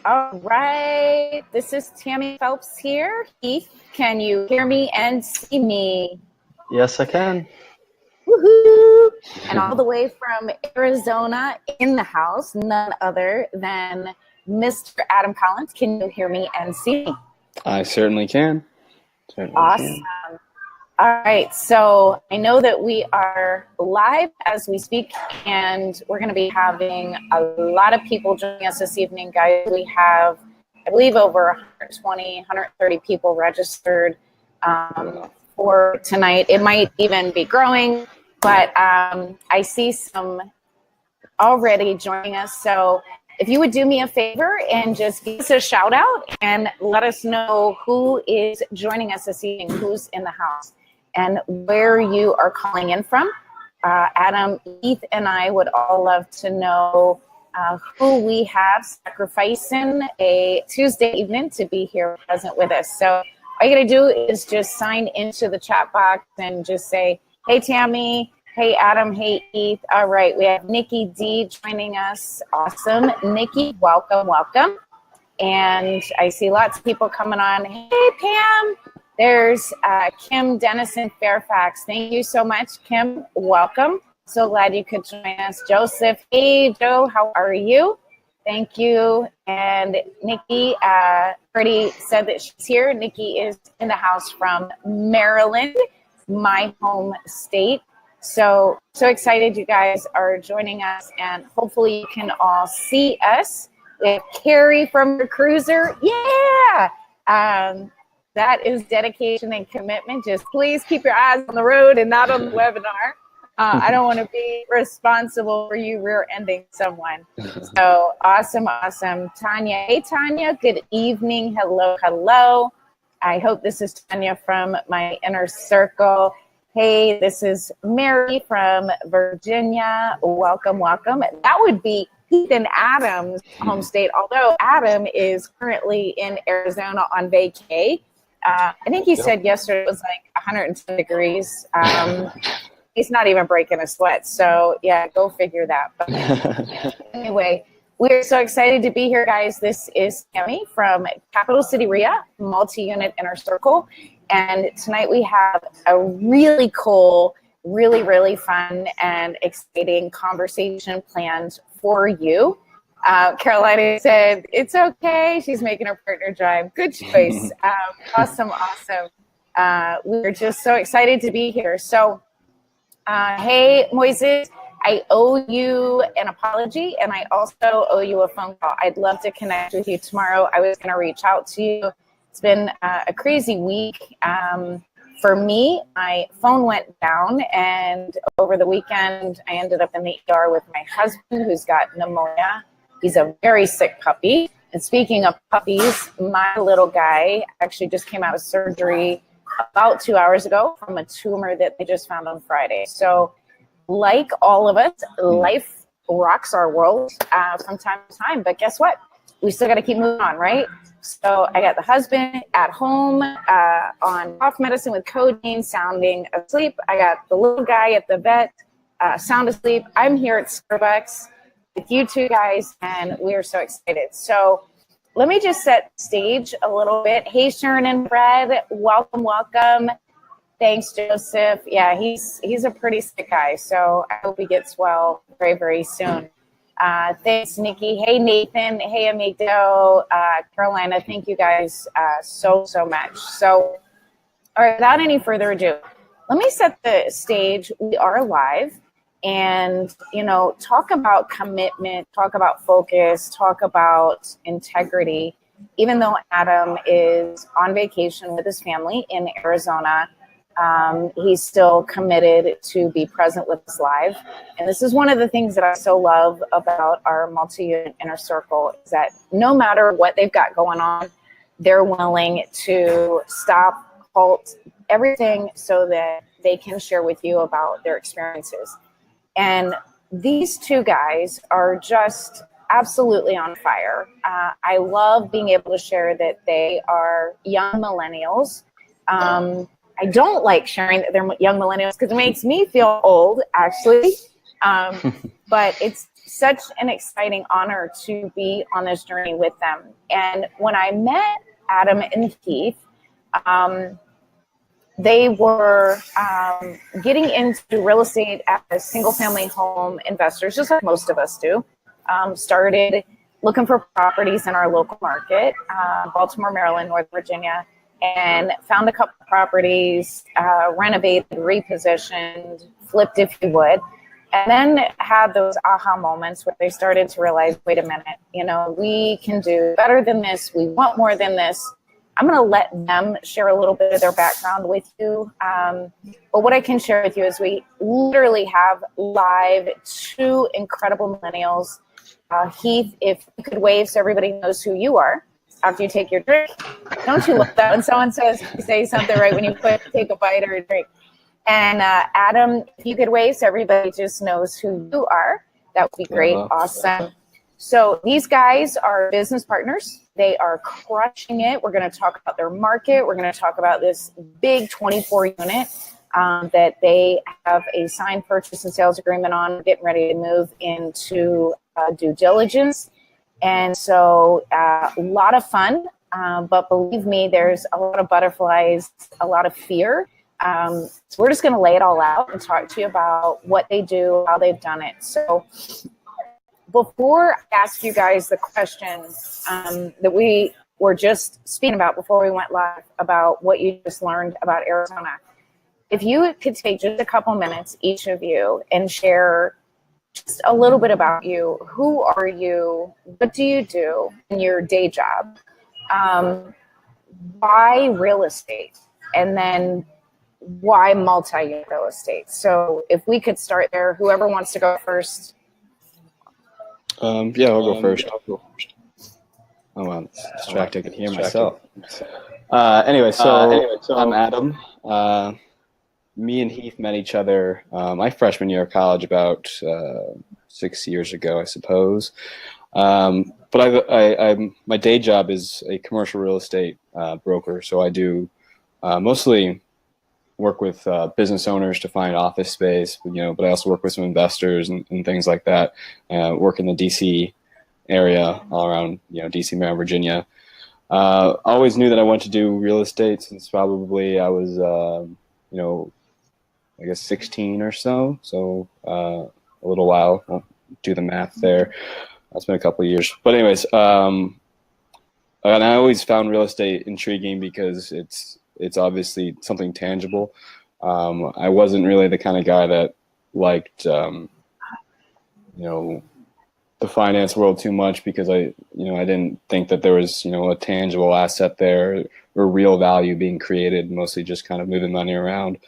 All right, this is Tammy Phelps here. Heath, can you hear me and see me? Yes, I can. Woohoo! And all the way from Arizona in the house, none other than Mr. Adam Collins. Can you hear me and see me? I certainly can. Awesome. All right, so I know that we are live as we speak, and we're going to be having a lot of people joining us this evening, guys. We have, I believe, over 120, 130 people registered for tonight. It might even be growing, but I see some already joining us. So if you would do me a favor and just give us a shout out and let us know who is joining us this evening, who's in the house, and where you are calling in from. Adam, Heath, and I would all love to know who we have sacrificing a Tuesday evening to be here present with us. So all you gotta do is just sign into the chat box and just say, hey, Tammy, hey, Adam, hey, Heath. All right, we have Nikki D joining us. Awesome. Nikki, welcome, welcome. And I see lots of people coming on. Hey, Pam. There's Kim Dennison Fairfax. Thank you so much, Kim. Welcome. So glad you could join us. Joseph, hey, Joe, how are you? Thank you. And Nikki already said that she's here. Nikki is in the house from Maryland, my home state. So excited you guys are joining us, and hopefully you can all see us. We have Carrie from the cruiser. Yeah. That is dedication and commitment. Just please keep your eyes on the road and not on the webinar. I don't want to be responsible for you rear-ending someone. So awesome. Tanya. Hey, Tanya. Good evening. Hello. I hope this is Tanya from my inner circle. Hey, this is Mary from Virginia. Welcome. That would be Heath and Adam's home state, although Adam is currently in Arizona on vacay. I think he said yesterday it was like 110 degrees. He's not even breaking a sweat. So yeah, go figure that. But anyway, we're so excited to be here, guys. This is Tammy from Capital City RIA, multi-unit inner circle. And tonight we have a really cool, really fun and exciting conversation planned for you. Carolina said, it's okay. She's making her partner drive. Good choice. Awesome. We're just so excited to be here. So, hey, Moises, I owe you an apology, and I also owe you a phone call. I'd love to connect with you tomorrow. I was going to reach out to you. It's been a crazy week. For me, my phone went down, and over the weekend, I ended up in the ER with my husband, who's got pneumonia. He's a very sick puppy. And speaking of puppies, my little guy actually just came out of surgery about 2 hours ago from a tumor that they just found on Friday. So like all of us, life rocks our world from time to time. But guess what? We still got to keep moving on, right? So I got the husband at home on cough medicine with codeine, sounding asleep. I got the little guy at the vet, sound asleep. I'm here at Starbucks with you two guys, and we are so excited. So let me just set the stage a little bit. Hey, Sharon and Brad, welcome. Thanks, Joseph. Yeah, he's a pretty sick guy, so I hope he gets well very soon. Thanks, Nikki. Hey, Nathan. Hey, Amigdo. Carolina, thank you guys so much. So, all right, without any further ado, let me set the stage. We are live, and, talk about commitment, talk about focus, talk about integrity. Even though Adam is on vacation with his family in Arizona, he's still committed to be present with us live. And this is one of the things that I so love about our multi-unit inner circle is that no matter what they've got going on, they're willing to stop, halt everything so that they can share with you about their experiences. And these two guys are just absolutely on fire. I love being able to share that they are young millennials. I don't like sharing that they're young millennials because it makes me feel old, actually. But it's such an exciting honor to be on this journey with them. And when I met Adam and Heath, they were getting into real estate as single-family home investors, just like most of us do. Started looking for properties in our local market, Baltimore, Maryland, North Virginia, and found a couple of properties, renovated, repositioned, flipped if you would, and then had those aha moments where they started to realize, wait a minute, we can do better than this. We want more than this. I'm going to let them share a little bit of their background with you. But what I can share with you is we literally have live two incredible millennials. Heath, if you could wave so everybody knows who you are after you take your drink. Don't you love that when someone say something right when you take a bite or a drink? And Adam, if you could wave so everybody just knows who you are, that would be great. Awesome. So these guys are business partners. They are crushing it. We're going to talk about their market. We're going to talk about this big 24 unit that they have a signed purchase and sales agreement on, getting ready to move into due diligence. And so a lot of fun, but believe me, there's a lot of butterflies, a lot of fear. So we're just going to lay it all out and talk to you about what they do, how they've done it. So before I ask you guys the question that we were just speaking about before we went live about what you just learned about Arizona, if you could take just a couple minutes, each of you, and share just a little bit about you. Who are you? What do you do in your day job? Why real estate? And then why multi-unit real estate? So if we could start there, whoever wants to go first. I'll go first. Oh, wow, it's distracting. I can hear myself. Anyway, I'm Adam. Me and Heath met each other my freshman year of college about 6 years ago, I suppose. But my day job is a commercial real estate broker, so I do mostly work with business owners to find office space, but I also work with some investors and things like that. Work in the DC area, all around, DC, Maryland, Virginia. Always knew that I wanted to do real estate since probably I was, I guess 16 or so. So a little while. Won't do the math there. It's been a couple of years. But anyways, and I always found real estate intriguing because it's obviously something tangible. I wasn't really the kind of guy that liked, the finance world too much because I didn't think that there was, a tangible asset there or real value being created, mostly just kind of moving money around.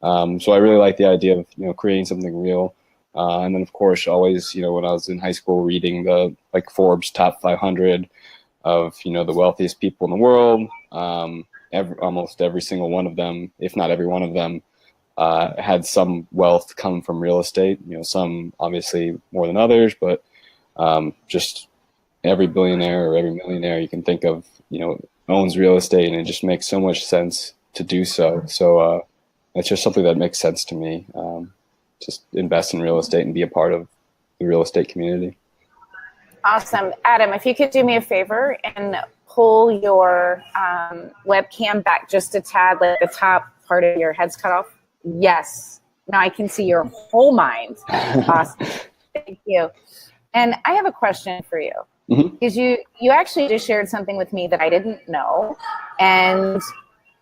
So I really like the idea of, creating something real. And then of course, always, when I was in high school reading the Forbes top 500 of, the wealthiest people in the world, almost every single one of them, if not every one of them, had some wealth come from real estate. Some obviously more than others, but just every billionaire or every millionaire you can think of, owns real estate, and it just makes so much sense to do so. So it's just something that makes sense to me. Just invest in real estate and be a part of the real estate community. Awesome. Adam, if you could do me a favor and pull your webcam back just a tad, like the top part of your head's cut off. Yes. Now I can see your whole mind. Awesome. Thank you. And I have a question for you. Because you actually just shared something with me that I didn't know. And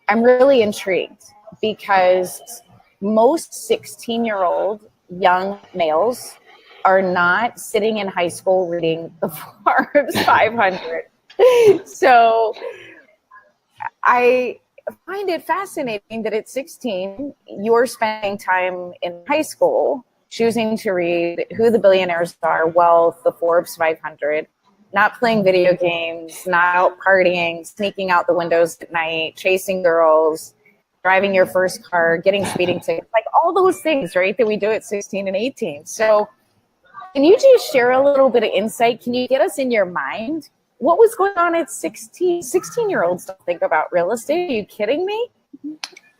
I'm really intrigued because most 16-year-old young males are not sitting in high school reading the Forbes 500. So I find it fascinating that at 16, you're spending time in high school choosing to read who the billionaires are, wealth, the Forbes 500, not playing video games, not out partying, sneaking out the windows at night, chasing girls, driving your first car, getting speeding tickets, like all those things, right, that we do at 16 and 18. So can you just share a little bit of insight? Can you get us in your mind? What was going on at 16? 16-year-olds don't think about real estate. Are you kidding me?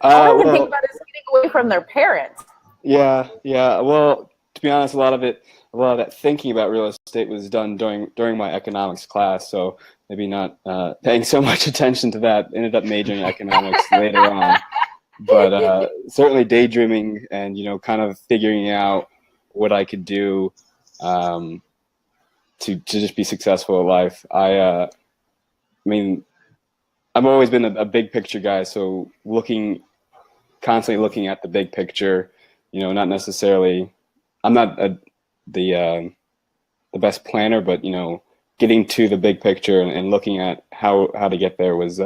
All they think about is getting away from their parents. Yeah. Well, to be honest, a lot of that thinking about real estate was done during my economics class. So maybe not paying so much attention to that. Ended up majoring in economics later on, but certainly daydreaming and kind of figuring out what I could do to just be successful in life. I mean, I've always been a big picture guy, so constantly looking at the big picture. Not necessarily. I'm not the best planner, but getting to the big picture and looking at how to get there was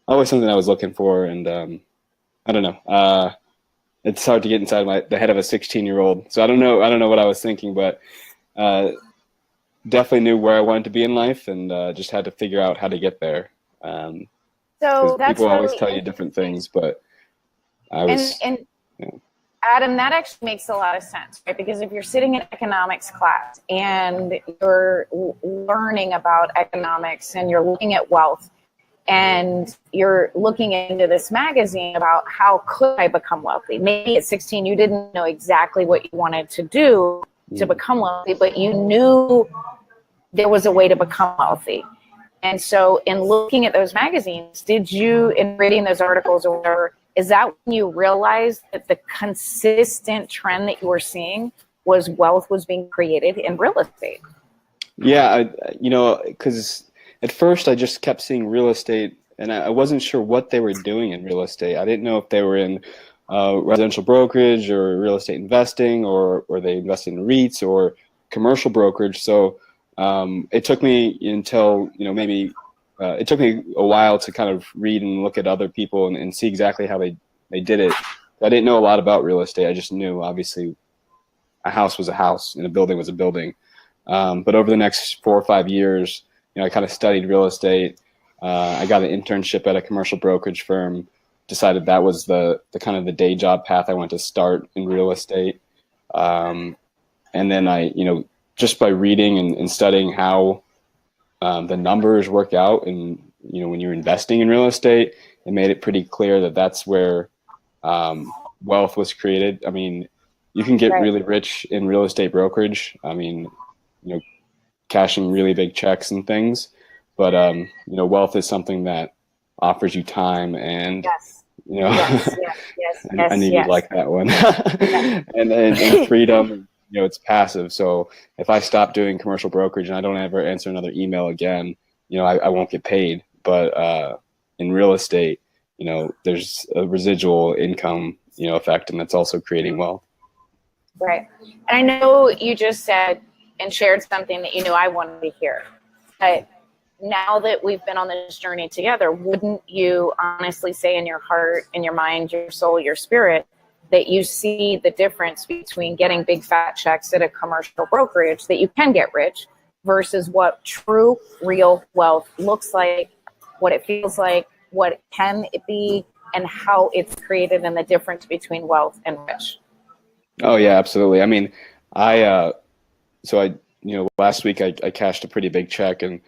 always something I was looking for. And I don't know. It's hard to get inside the head of a 16-year-old. So I don't know what I was thinking, but definitely knew where I wanted to be in life, and just had to figure out how to get there. So that's people always really tell you different things, but I was. And Adam, that actually makes a lot of sense, right? Because if you're sitting in economics class and you're learning about economics and you're looking at wealth and you're looking into this magazine about how could I become wealthy? Maybe at 16 you didn't know exactly what you wanted to do to become wealthy, but you knew there was a way to become wealthy. And so in looking at those magazines, in reading those articles or whatever, is that when you realized that the consistent trend that you were seeing was wealth was being created in real estate? Yeah, because at first I just kept seeing real estate, and I wasn't sure what they were doing in real estate. I didn't know if they were in residential brokerage or real estate investing, or they invested in REITs or commercial brokerage. So it took me until maybe it took me a while to kind of read and look at other people and see exactly how they did it. I didn't know a lot about real estate. I just knew, obviously, a house was a house and a building was a building. But over the next 4 or 5 years, I kind of studied real estate. I got an internship at a commercial brokerage firm, decided that was the kind of the day job path I wanted to start in real estate. And then I, just by reading and studying how the numbers work out, and when you're investing in real estate, it made it pretty clear that that's where wealth was created. I mean, you can get really rich in real estate brokerage. I mean, cashing really big checks and things, but wealth is something that offers you time and I knew you'd like that one. and freedom. It's passive. So if I stop doing commercial brokerage and I don't ever answer another email again, I won't get paid. But in real estate, there's a residual income, effect, and that's also creating wealth. Right. And I know you just said and shared something that I wanted to hear. But now that we've been on this journey together, wouldn't you honestly say in your heart, in your mind, your soul, your spirit, that you see the difference between getting big fat checks at a commercial brokerage that you can get rich versus what true real wealth looks like, what it feels like, what can it be, and how it's created, and the difference between wealth and rich? Oh yeah, absolutely. I mean, last week I cashed a pretty big check, and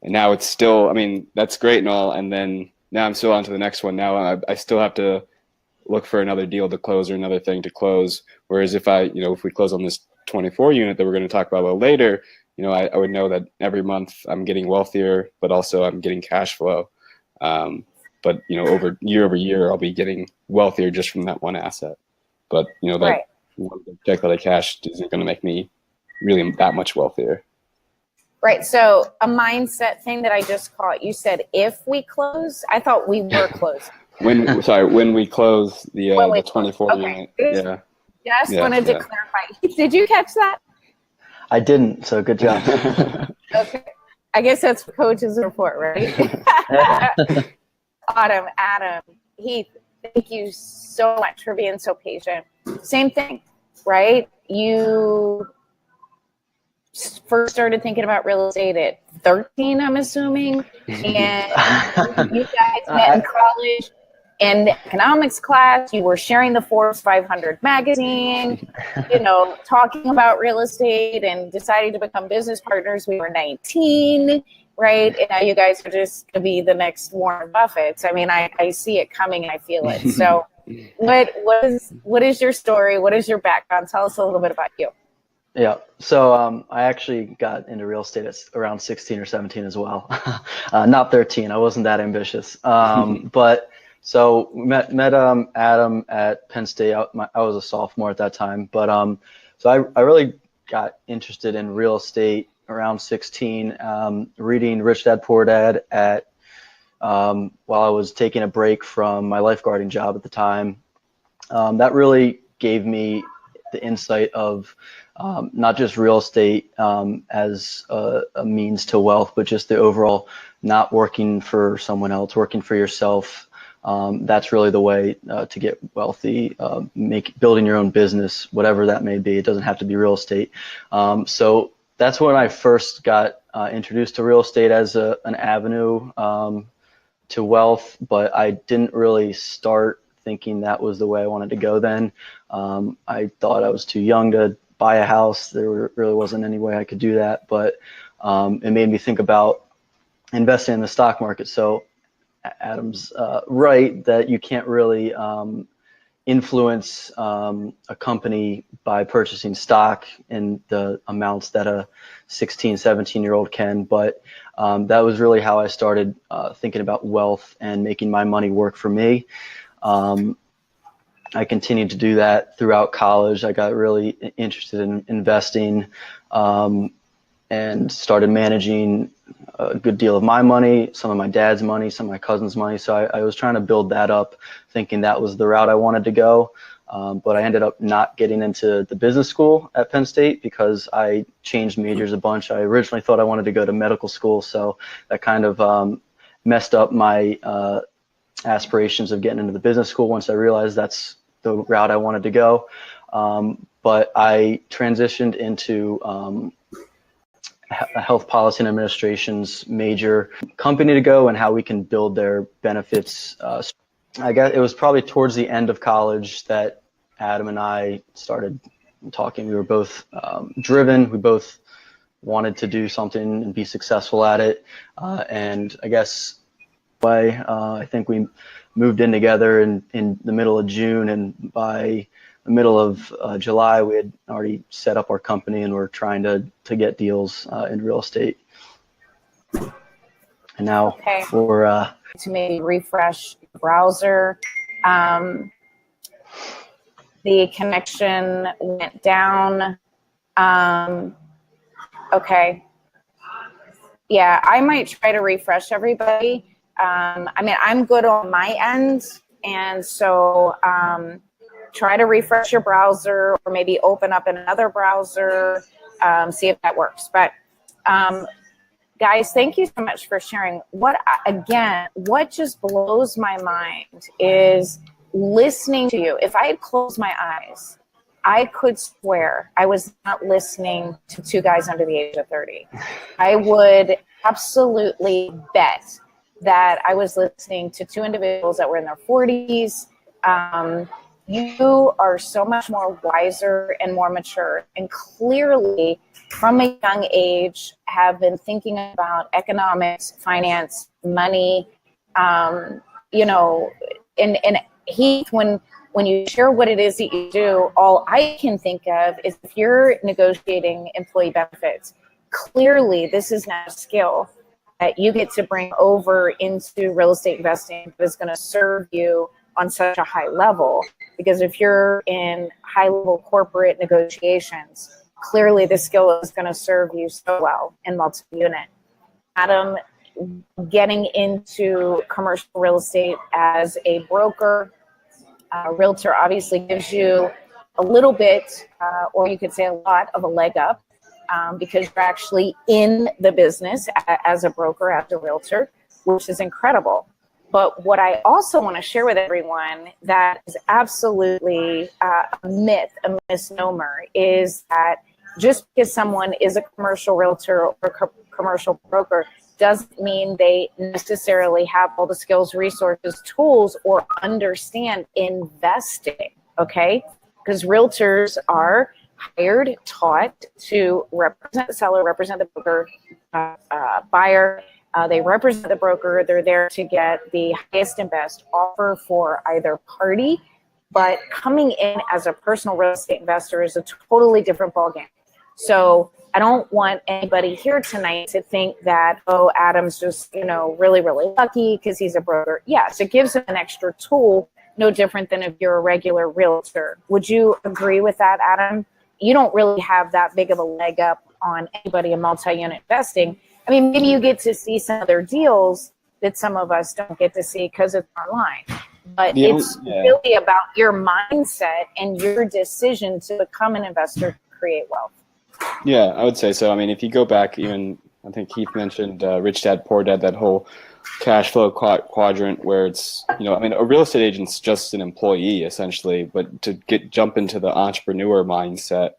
now it's still, I mean, that's great and all, and then now I'm still on to the next one. Now I still have to look for another deal to close or another thing to close. Whereas if we close on this 24 unit that we're going to talk about a little later, I would know that every month I'm getting wealthier, but also I'm getting cash flow. But over year, I'll be getting wealthier just from that one asset. But that one check that I cashed isn't going to make me really that much wealthier. Right. So a mindset thing that I just caught. You said if we close, I thought we were closing. When we close the 24 unit. Yeah. Just wanted to clarify. Did you catch that? I didn't, so good job. Okay. I guess that's coach's report, right? Adam, Heath, thank you so much for being so patient. Same thing, right? You first started thinking about real estate at 13, I'm assuming, and you guys met in college. In the economics class, you were sharing the Forbes 500 magazine, talking about real estate and deciding to become business partners. We were 19, right? And now you guys are just going to be the next Warren Buffetts. I mean, I see it coming and I feel it. So what is your story? What is your background? Tell us a little bit about you. Yeah. So I actually got into real estate at around 16 or 17 as well. Not 13. I wasn't that ambitious. But so met Adam at Penn State. I was a sophomore at that time. But so I really got interested in real estate around 16, reading Rich Dad Poor Dad at while I was taking a break from my lifeguarding job at the time. That really gave me the insight of not just real estate as a means to wealth, but just the overall not working for someone else, working for yourself. That's really the way to get wealthy, building your own business, whatever that may be. It doesn't have to be real estate. So that's when I first got introduced to real estate as an avenue to wealth, but I didn't really start thinking that was the way I wanted to go then. I thought I was too young to buy a house. There really wasn't any way I could do that, but it made me think about investing in the stock market. So Adam's right that you can't really influence a company by purchasing stock in the amounts that a 16, 17-year-old can, but that was really how I started thinking about wealth and making my money work for me. I continued to do that throughout college. I got really interested in investing and started managing a good deal of my money, some of my dad's money, some of my cousin's money. So I was trying to build that up, thinking that was the route I wanted to go. But I ended up not getting into the business school at Penn State because I changed majors a bunch. I originally thought I wanted to go to medical school, so that kind of messed up my aspirations of getting into the business school once I realized that's the route I wanted to go. But I transitioned into a health policy and administration's major company to go and how we can build their benefits. I guess it was probably towards the end of college that Adam and I started talking. We were both driven. We both wanted to do something and be successful at it. And I guess I think we moved in together in the middle of June, and by the middle of July, we had already set up our company and we're trying to get deals in real estate. And now we're to maybe refresh the browser. The connection went down. Okay. Yeah, I might try to refresh everybody. I mean, I'm good on my end, and so try to refresh your browser or maybe open up another browser, see if that works. But guys, thank you so much for sharing. What just blows my mind is listening to you. If I had closed my eyes, I could swear I was not listening to two guys under the age of 30. I would absolutely bet that I was listening to two individuals that were in their 40s. You are so much more wiser and more mature, and clearly from a young age have been thinking about economics, finance, money, and Heath, when you share what it is that you do, all I can think of is if you're negotiating employee benefits, clearly this is not a skill that you get to bring over into real estate investing that is going to serve you on such a high level. Because if you're in high-level corporate negotiations, clearly this skill is going to serve you so well in multi-unit. Adam, getting into commercial real estate as a broker, realtor obviously gives you a little bit, or you could say a lot of a leg up, because you're actually in the business as a broker, as a realtor, which is incredible. But what I also want to share with everyone that is absolutely a myth, a misnomer, is that just because someone is a commercial realtor or commercial broker doesn't mean they necessarily have all the skills, resources, tools, or understand investing, okay? Because realtors are hired, taught to represent the seller, represent the broker, buyer. They represent the broker. They're there to get the highest and best offer for either party. but coming in as a personal real estate investor is a totally different ballgame. So I don't want anybody here tonight to think that, oh, Adam's just, really, really lucky because he's a broker. Yes, it gives him an extra tool, no different than if you're a regular realtor. Would you agree with that, Adam? You don't really have that big of a leg up on anybody in multi-unit investing. I mean, maybe you get to see some of their deals that some of us don't get to see because it's online. But it's really about your mindset and your decision to become an investor to create wealth. Yeah, I would say so. I mean, if you go back, even I think Heath mentioned Rich Dad Poor Dad, that whole cash flow quadrant where it's, I mean, a real estate agent's just an employee essentially, but to jump into the entrepreneur mindset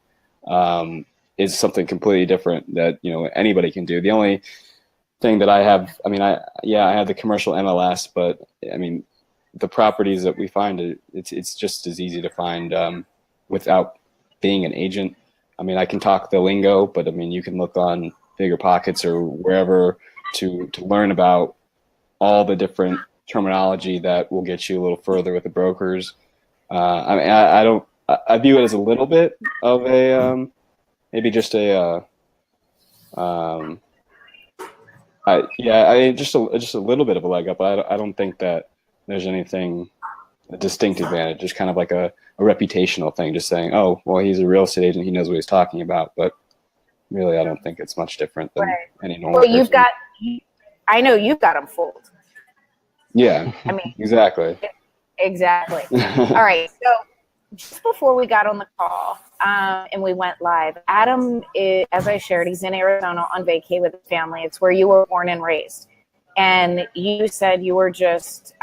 is something completely different that, anybody can do. The only thing that I have, I mean, I have the commercial MLS, but I mean, the properties that we find, it's just as easy to find without being an agent. I mean, I can talk the lingo, but I mean, you can look on Bigger Pockets or wherever to learn about all the different terminology that will get you a little further with the brokers. I mean, I view it as a little bit of a maybe just a just a little bit of a leg up. I don't think that there's anything a distinct advantage. Just kind of like a reputational thing. Just saying, oh, well, he's a real estate agent. He knows what he's talking about. But really, I don't think it's much different than any normal person. I know you've got them fooled. Yeah, I mean, exactly. Exactly. All right. So just before we got on the call and we went live, Adam, as I shared, he's in Arizona on vacay with his family. It's where you were born and raised. And you said you were just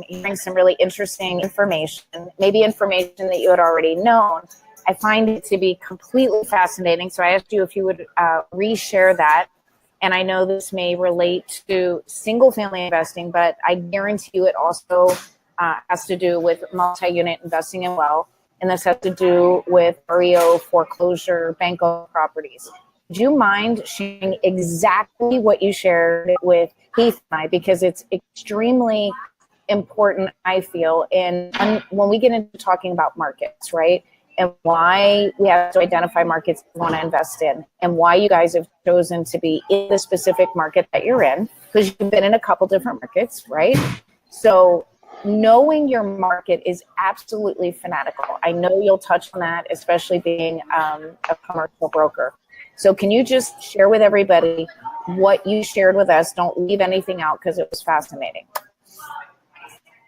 hearing some really interesting information, maybe information that you had already known. I find it to be completely fascinating. So I asked you if you would reshare that. And I know this may relate to single family investing, but I guarantee you it also has to do with multi-unit investing as well. And this has to do with REO, foreclosure, bank-owned properties. Do you mind sharing exactly what you shared with Heath and I? Because it's extremely important, I feel, and when we get into talking about markets, right? And why we have to identify markets we want to invest in, and why you guys have chosen to be in the specific market that you're in, because you've been in a couple different markets, right? So knowing your market is absolutely fanatical. I know you'll touch on that, especially being a commercial broker. So can you just share with everybody what you shared with us? Don't leave anything out because it was fascinating.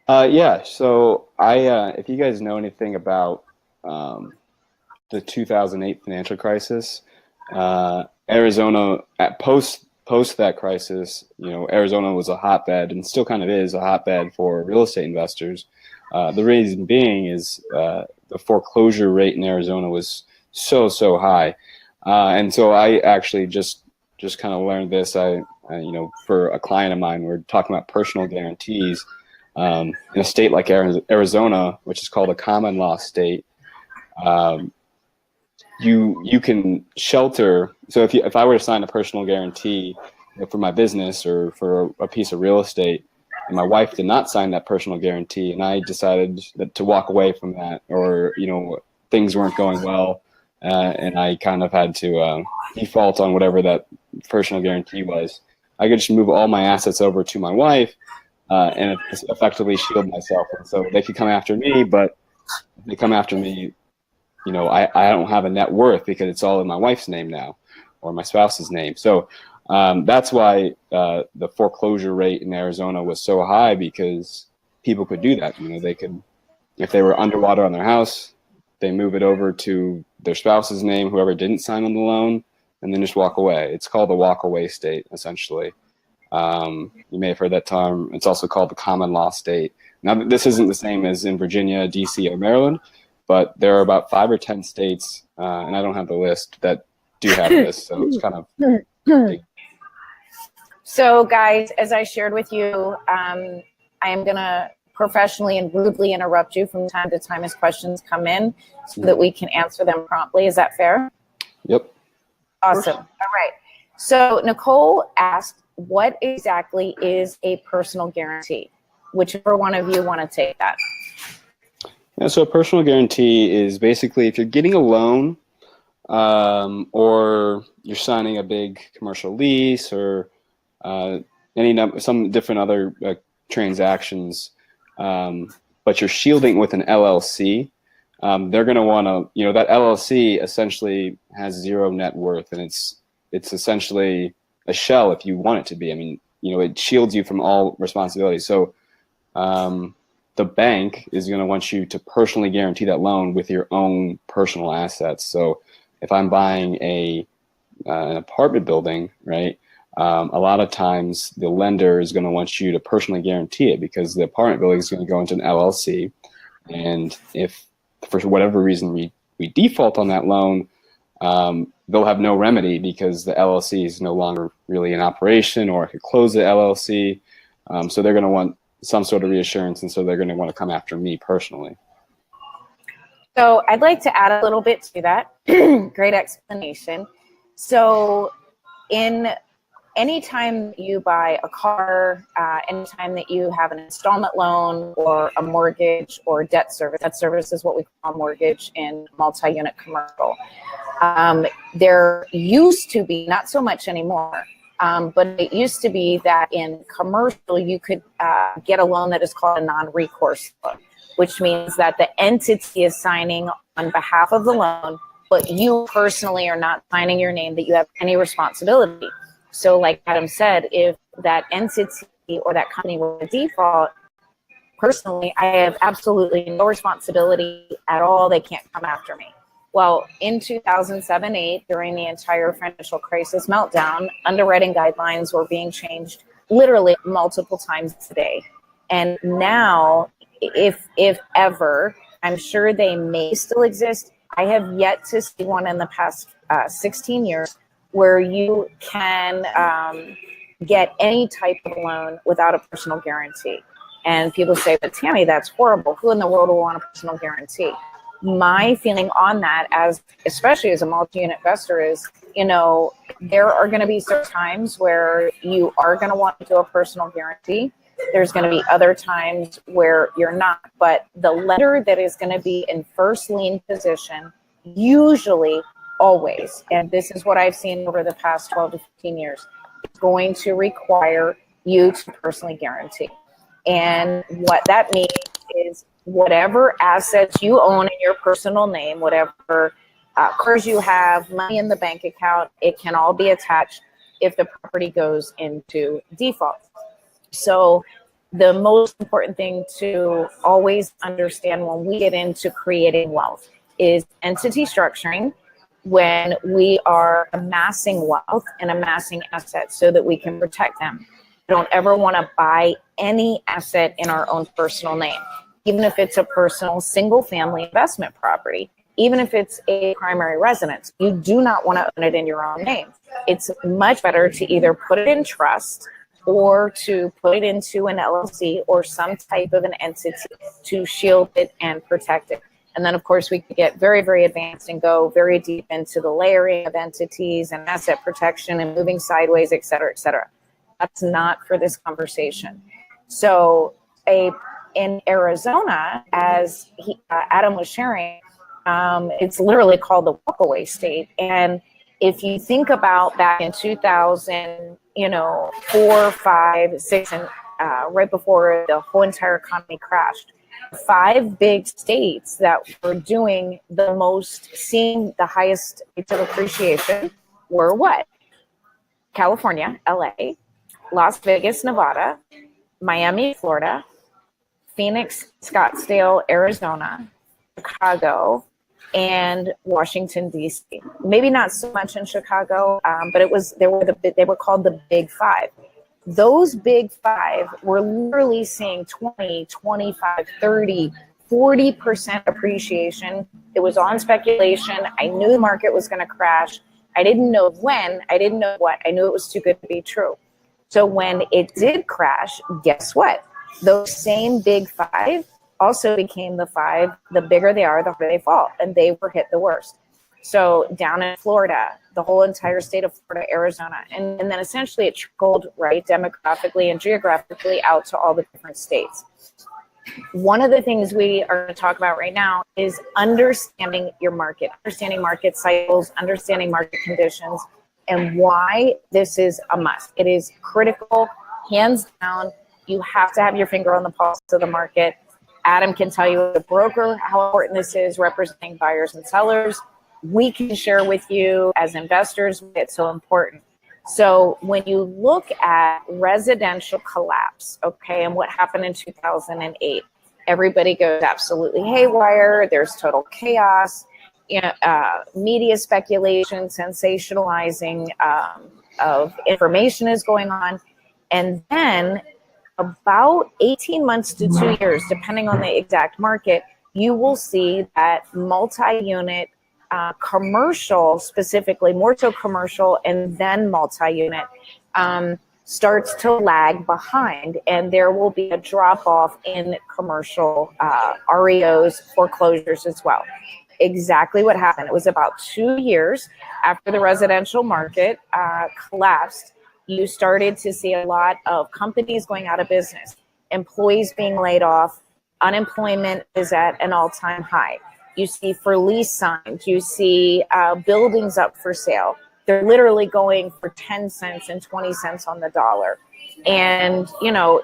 Yeah, so if you guys know anything about the 2008 financial crisis, Arizona, post that crisis, Arizona was a hotbed and still kind of is a hotbed for real estate investors. The reason being is the foreclosure rate in Arizona was so high. And so I actually just kind of learned this. For a client of mine, we're talking about personal guarantees in a state like Arizona, which is called a common law state. You can shelter. So if I were to sign a personal guarantee for my business or for a piece of real estate, and my wife did not sign that personal guarantee, and I decided to walk away from that, or things weren't going well. And I kind of had to default on whatever that personal guarantee was. I could just move all my assets over to my wife and effectively shield myself. And so they could come after me, but if they come after me, I don't have a net worth because it's all in my wife's name now or my spouse's name. So that's why the foreclosure rate in Arizona was so high, because people could do that. They could, if they were underwater on their house, they move it over to their spouse's name, whoever didn't sign on the loan, and then just walk away. It's called the walk-away state, essentially. You may have heard that term. It's also called the common law state. Now, this isn't the same as in Virginia, D.C., or Maryland, but there are about 5 or 10 states, and I don't have the list, that do have this. So it's kind of big. So, guys, as I shared with you, I am going to professionally and rudely interrupt you from time to time as questions come in so that we can answer them promptly. Is that fair? Yep. Awesome. All right. So Nicole asked, what exactly is a personal guarantee? Whichever one of you want to take that. Yeah, so a personal guarantee is basically if you're getting a loan, or you're signing a big commercial lease, or uh, some different other transactions, but you're shielding with an LLC. They're going to want to, that LLC essentially has zero net worth, and it's essentially a shell if you want it to be. I mean, it shields you from all responsibility. So the bank is going to want you to personally guarantee that loan with your own personal assets. So if I'm buying an apartment building, right, a lot of times the lender is going to want you to personally guarantee it because the apartment building is going to go into an LLC. And if for whatever reason we default on that loan, they'll have no remedy because the LLC is no longer really in operation, or I could close the LLC. So they're going to want some sort of reassurance, and so they're going to want to come after me personally. So I'd like to add a little bit to that. Great explanation. So anytime you buy a car, anytime that you have an installment loan or a mortgage or debt service is what we call mortgage in multi-unit commercial. There used to be, not so much anymore, but it used to be that in commercial you could get a loan that is called a non-recourse loan, which means that the entity is signing on behalf of the loan, but you personally are not signing your name that you have any responsibility. So like Adam said, if that entity or that company were to default, personally, I have absolutely no responsibility at all. They can't come after me. Well, in 2007-8, during the entire financial crisis meltdown, underwriting guidelines were being changed literally multiple times a day. And now, if ever, I'm sure they may still exist. I have yet to see one in the past 16 years where you can get any type of loan without a personal guarantee. And people say, but Tammy, that's horrible. Who in the world will want a personal guarantee? My feeling on that, especially as a multi-unit investor, is, there are going to be certain times where you are going to want to do a personal guarantee. There's going to be other times where you're not. But the lender that is going to be in first lien position, usually, always, and this is what I've seen over the past 12 to 15 years, is going to require you to personally guarantee. And what that means is whatever assets you own in your personal name, whatever cars you have, money in the bank account, it can all be attached if the property goes into default. So the most important thing to always understand when we get into creating wealth is entity structuring, when we are amassing wealth and amassing assets so that we can protect them. We don't ever want to buy any asset in our own personal name, even if it's a personal single-family investment property, even if it's a primary residence. You do not want to own it in your own name. It's much better to either put it in trust or to put it into an LLC or some type of an entity to shield it and protect it. And then, of course, we could get very, very advanced and go very deep into the layering of entities and asset protection and moving sideways, et cetera, et cetera. That's not for this conversation. So in Arizona, as Adam was sharing, it's literally called the walkaway state. And if you think about back in 2000, 4, 5, 6, and right before the whole entire economy crashed, 5 big states that were doing the most, seeing the highest rates of appreciation were what? California, LA, Las Vegas, Nevada, Miami, Florida, Phoenix, Scottsdale, Arizona, Chicago, and Washington, D.C. Maybe not so much in Chicago, but they were called the Big Five. Those Big Five were literally seeing 20, 25, 30, 40% appreciation. It was on speculation. I knew the market was going to crash. I didn't know when. I didn't know what. I knew it was too good to be true. So when it did crash, guess what? Those same Big Five also became the 5. The bigger they are, the harder they fall. And they were hit the worst. So down in Florida, the whole entire state of Florida, Arizona, and then essentially it trickled right demographically and geographically out to all the different states. One of the things we are going to talk about right now is understanding your market, understanding market cycles, understanding market conditions, and why this is a must. It is critical, hands down. You have to have your finger on the pulse of the market. Adam can tell you as a broker how important this is, representing buyers and sellers. We can share with you as investors why it's so important. So when you look at residential collapse, okay, and what happened in 2008, everybody goes absolutely haywire. There's total chaos, media speculation, sensationalizing of information is going on. And then about 18 months to 2 years, depending on the exact market, you will see that multi-unit commercial, specifically more so commercial and then multi-unit, starts to lag behind, and there will be a drop off in commercial REOs, foreclosures as well. Exactly what happened. It was about 2 years after the residential market collapsed. You started to see a lot of companies going out of business, employees being laid off, unemployment is at an all-time high. You see for lease signs, you see buildings up for sale. They're literally going for 10 cents and 20 cents on the dollar. And,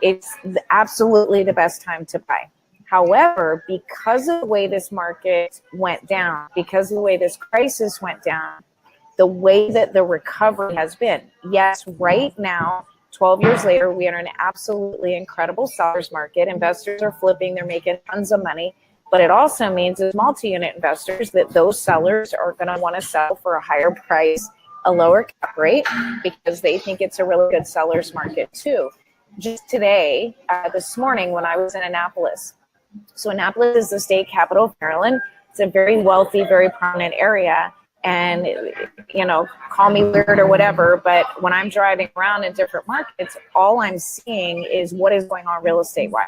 it's absolutely the best time to buy. However, because of the way this market went down, because of the way this crisis went down, the way that the recovery has been, yes, right now, 12 years later, we are in an absolutely incredible seller's market. Investors are flipping, they're making tons of money. But it also means as multi-unit investors that those sellers are going to want to sell for a higher price, a lower cap rate, because they think it's a really good seller's market too. Just today, this morning when I was in Annapolis. So Annapolis is the state capital of Maryland. It's a very wealthy, very prominent area. And, call me weird or whatever, but when I'm driving around in different markets, all I'm seeing is what is going on real estate-wise.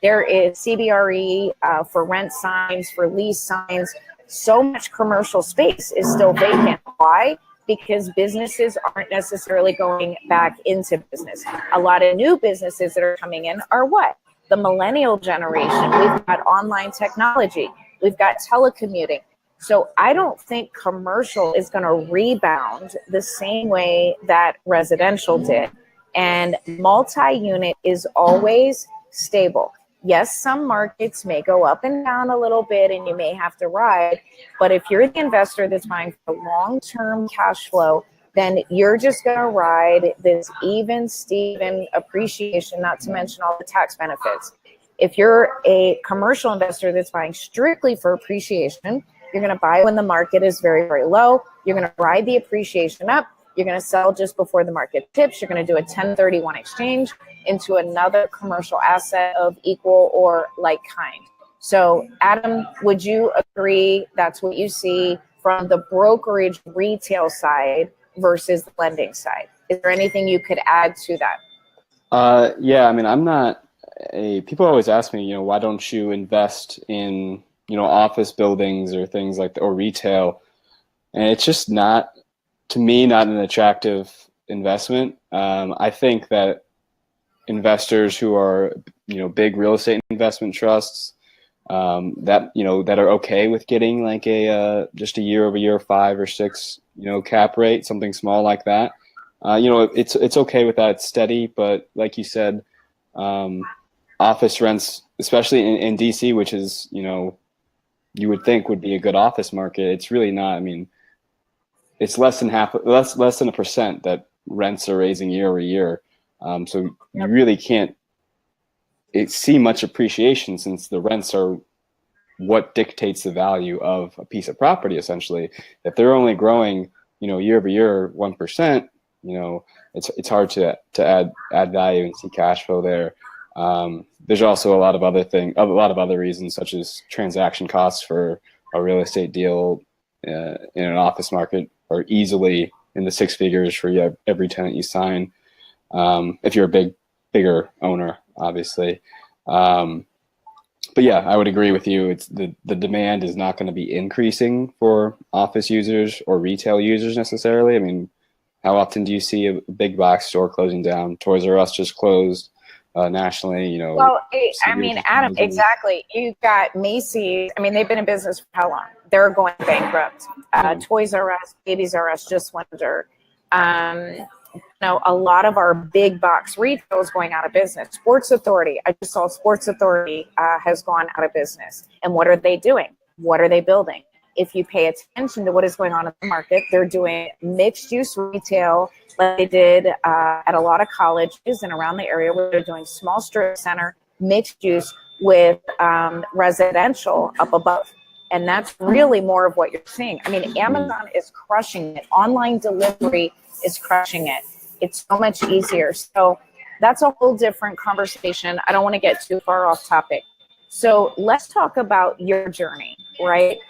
There is CBRE for rent signs, for lease signs. So much commercial space is still vacant. Why? Because businesses aren't necessarily going back into business. A lot of new businesses that are coming in are what? The millennial generation. We've got online technology. We've got telecommuting. So I don't think commercial is going to rebound the same way that residential did. And multi-unit is always stable. Yes, some markets may go up and down a little bit and you may have to ride, but if you're the investor that's buying for long-term cash flow, then you're just going to ride this even Steven appreciation, not to mention all the tax benefits. If you're a commercial investor that's buying strictly for appreciation, you're going to buy when the market is very, very low. You're going to ride the appreciation up. You're going to sell just before the market tips. You're going to do a 1031 exchange into another commercial asset of equal or like kind. So, Adam, would you agree that's what you see from the brokerage retail side versus the lending side? Is there anything you could add to that? Yeah, I mean, I'm not people always ask me, why don't you invest in, office buildings or things like that, or retail? And it's just not, to me, not an attractive investment. I think that investors who are, big real estate investment trusts, that are okay with getting like just a year over year 5 or 6, cap rate, something small like that. It's okay with that. It's steady, but like you said, office rents, especially in DC, which is, you would think would be a good office market. It's really not. I mean, it's less than 1% that rents are raising year over year. So you really can't see much appreciation, since the rents are what dictates the value of a piece of property, essentially. If they're only growing, year over year 1%, it's hard to add value and see cash flow there. There's also a lot of other reasons, such as transaction costs for a real estate deal in an office market are easily in the 6 figures for every tenant you sign. If you're a bigger owner, obviously. But yeah, I would agree with you. It's the demand is not going to be increasing for office users or retail users necessarily. I mean, how often do you see a big box store closing down? Toys R Us just closed. nationally. You know, Well, I Sears mean, and Adam, Macy's. exactly. You've got Macy's. I mean, they've been in business for how long? They're going bankrupt. Yeah. Toys R Us, Babies R Us just went under. A lot of our big box retail is going out of business. Sports Authority, I just saw Sports Authority has gone out of business. And what are they doing? What are they building? If you pay attention to what is going on in the market, they're doing mixed use retail like they did at a lot of colleges and around the area, where they're doing small strip center, mixed use with residential up above. And that's really more of what you're seeing. I mean, Amazon is crushing it. Online delivery is crushing it. It's so much easier. So that's a whole different conversation. I don't want to get too far off topic. So let's talk about your journey, right?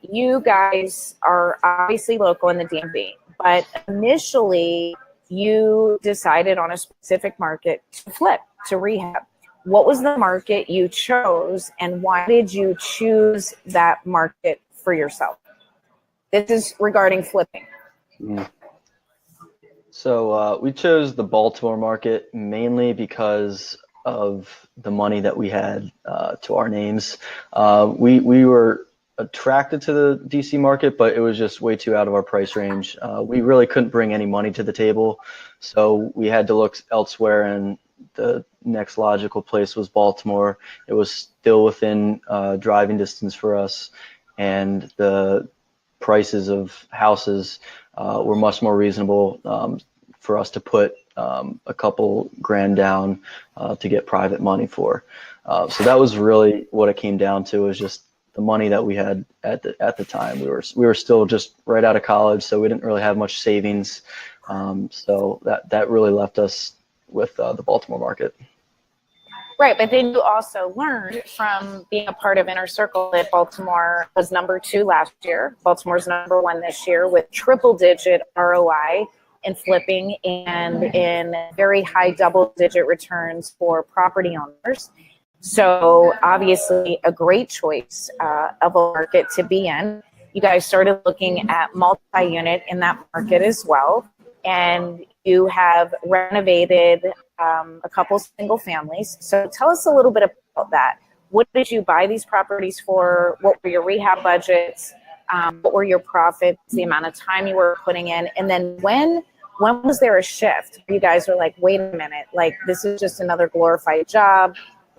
You guys are obviously local in the DMV, but initially you decided on a specific market to flip, to rehab. What was the market you chose, and why did you choose that market for yourself? This is regarding flipping. So we chose the Baltimore market mainly because of the money that we had to our names. We were attracted to the DC market, but it was just way too out of our price range. We really couldn't bring any money to the table, so we had to look elsewhere, and the next logical place was Baltimore. It was still within driving distance for us, and the prices of houses were much more reasonable for us to put a couple grand down to get private money for. So that was really what it came down to, was just the money that we had at the time. We were still just right out of college, so we didn't really have much savings. So that really left us with the Baltimore market. Right, but then you also learned from being a part of Inner Circle that Baltimore was #2 last year. Baltimore's #1 this year with triple-digit ROI in flipping and in very high double-digit returns for property owners. So obviously a great choice of a market to be in. You guys started looking at multi-unit in that market as well, and you have renovated a couple single families. So tell us a little bit about that. What did you buy these properties for? What were your rehab budgets? What were your profits? The amount of time you were putting in? And then when was there a shift? You guys were like, wait a minute, like this is just another glorified job.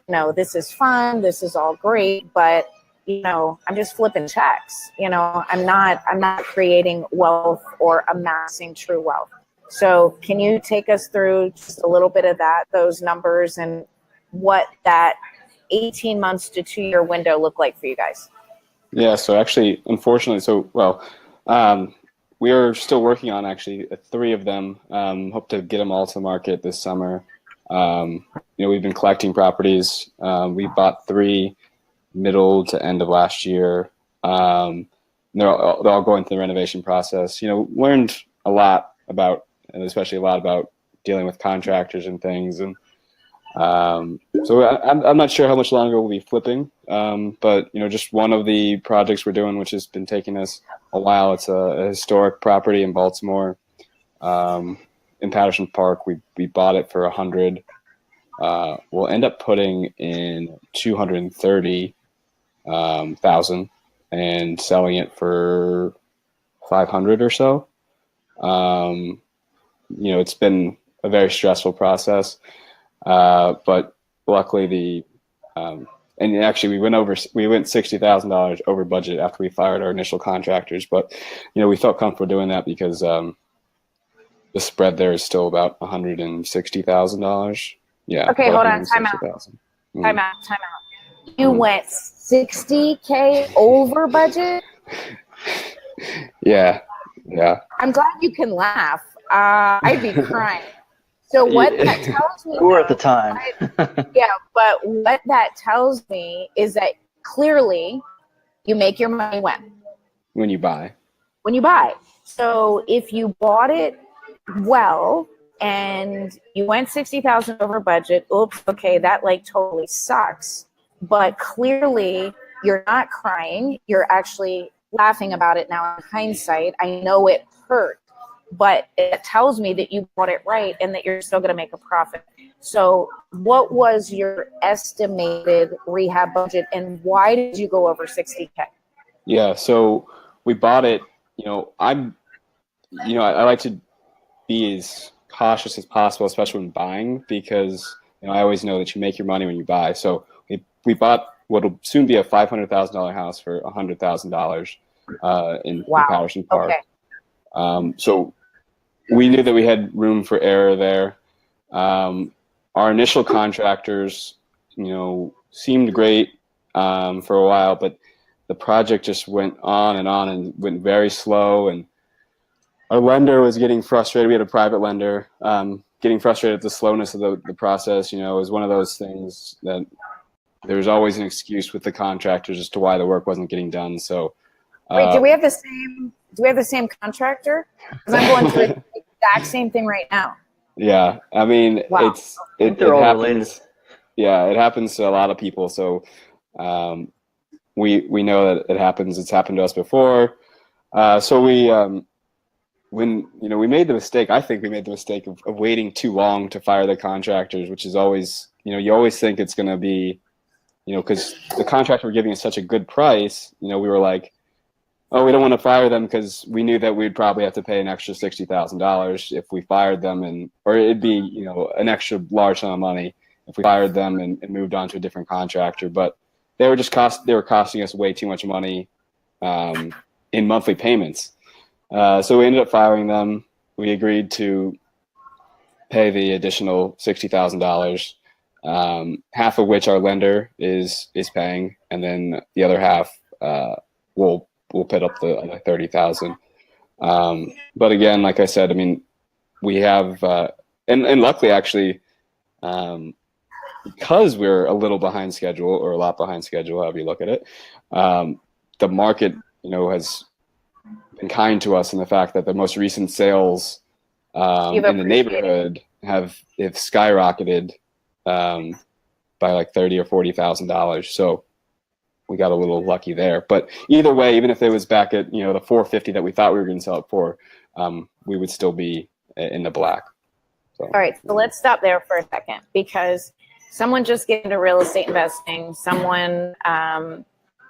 No, this is fun. This is all great, but I'm just flipping checks. I'm not creating wealth or amassing true wealth. So can you take us through just a little bit of that, those numbers, and what that 18 months to 2-year window looked like for you guys? Yeah, so actually, unfortunately, we are still working on actually 3 of them. Hope to get them all to the market this summer. We've been collecting properties. We bought 3 middle to end of last year. They're all going through the renovation process. Learned a lot about, and especially a lot about dealing with contractors and things. And so I'm not sure how much longer we'll be flipping, but just one of the projects we're doing, which has been taking us a while. It's a historic property in Baltimore, in Patterson Park. We bought it for $100. We'll end up putting in $230,000 and selling it for $500 or so. It's been a very stressful process, but luckily and actually we went $60,000 over budget after we fired our initial contractors, but we felt comfortable doing that because the spread there is still about $160,000. Yeah. Okay, hold on. Time out. Time out. You went $60K over budget? Yeah. I'm glad you can laugh. I'd be crying. So what that tells me, we were at the time. but what that tells me is that clearly you make your money when you buy. So if you bought it well and you went $60,000 over budget, oops, okay, that totally sucks. But clearly you're not crying. You're actually laughing about it now in hindsight. I know it hurt. but it tells me that you bought it right and that you're still going to make a profit. So what was your estimated rehab budget, and why did you go over 60K? Yeah, so we bought it, I like to be as cautious as possible, especially when buying, because I always know that you make your money when you buy. So we bought what will soon be a $500,000 house for $100,000 in Patterson Park. Okay. So we knew that we had room for error there. Our initial contractors, seemed great for a while, but the project just went on and went very slow, and our lender was getting frustrated. We had a private lender, getting frustrated at the slowness of the process. It was one of those things that there's always an excuse with the contractors as to why the work wasn't getting done. So, wait, do we have the same contractor? Because I'm going through the exact same thing right now. Yeah, I mean, wow. it all happens. Related. Yeah, it happens to a lot of people. So, we know that it happens. It's happened to us before. So when we made the mistake, I think we made the mistake of waiting too long to fire the contractors, which is always, you always think it's going to be, because the contractor were giving us such a good price, we were like, oh, we don't want to fire them because we knew that we'd probably have to pay an extra $60,000 if we fired them, or it'd be, an extra large sum of money if we fired them and moved on to a different contractor. But they were costing us way too much money in monthly payments. So we ended up firing them. We agreed to pay the additional $60,000, half of which our lender is paying, and then the other half we'll put up the other $30,000. But again, like I said, I mean, we have and luckily actually, because we're a little behind schedule, or a lot behind schedule, however you look at it, the market has been kind to us in the fact that the most recent sales in the neighborhood have skyrocketed by like $30,000 or $40,000. So we got a little lucky there. But either way, even if it was back at the $450 that we thought we were going to sell it for, we would still be in the black. So, all right, so let's stop there for a second, because someone just get into real estate investing, someone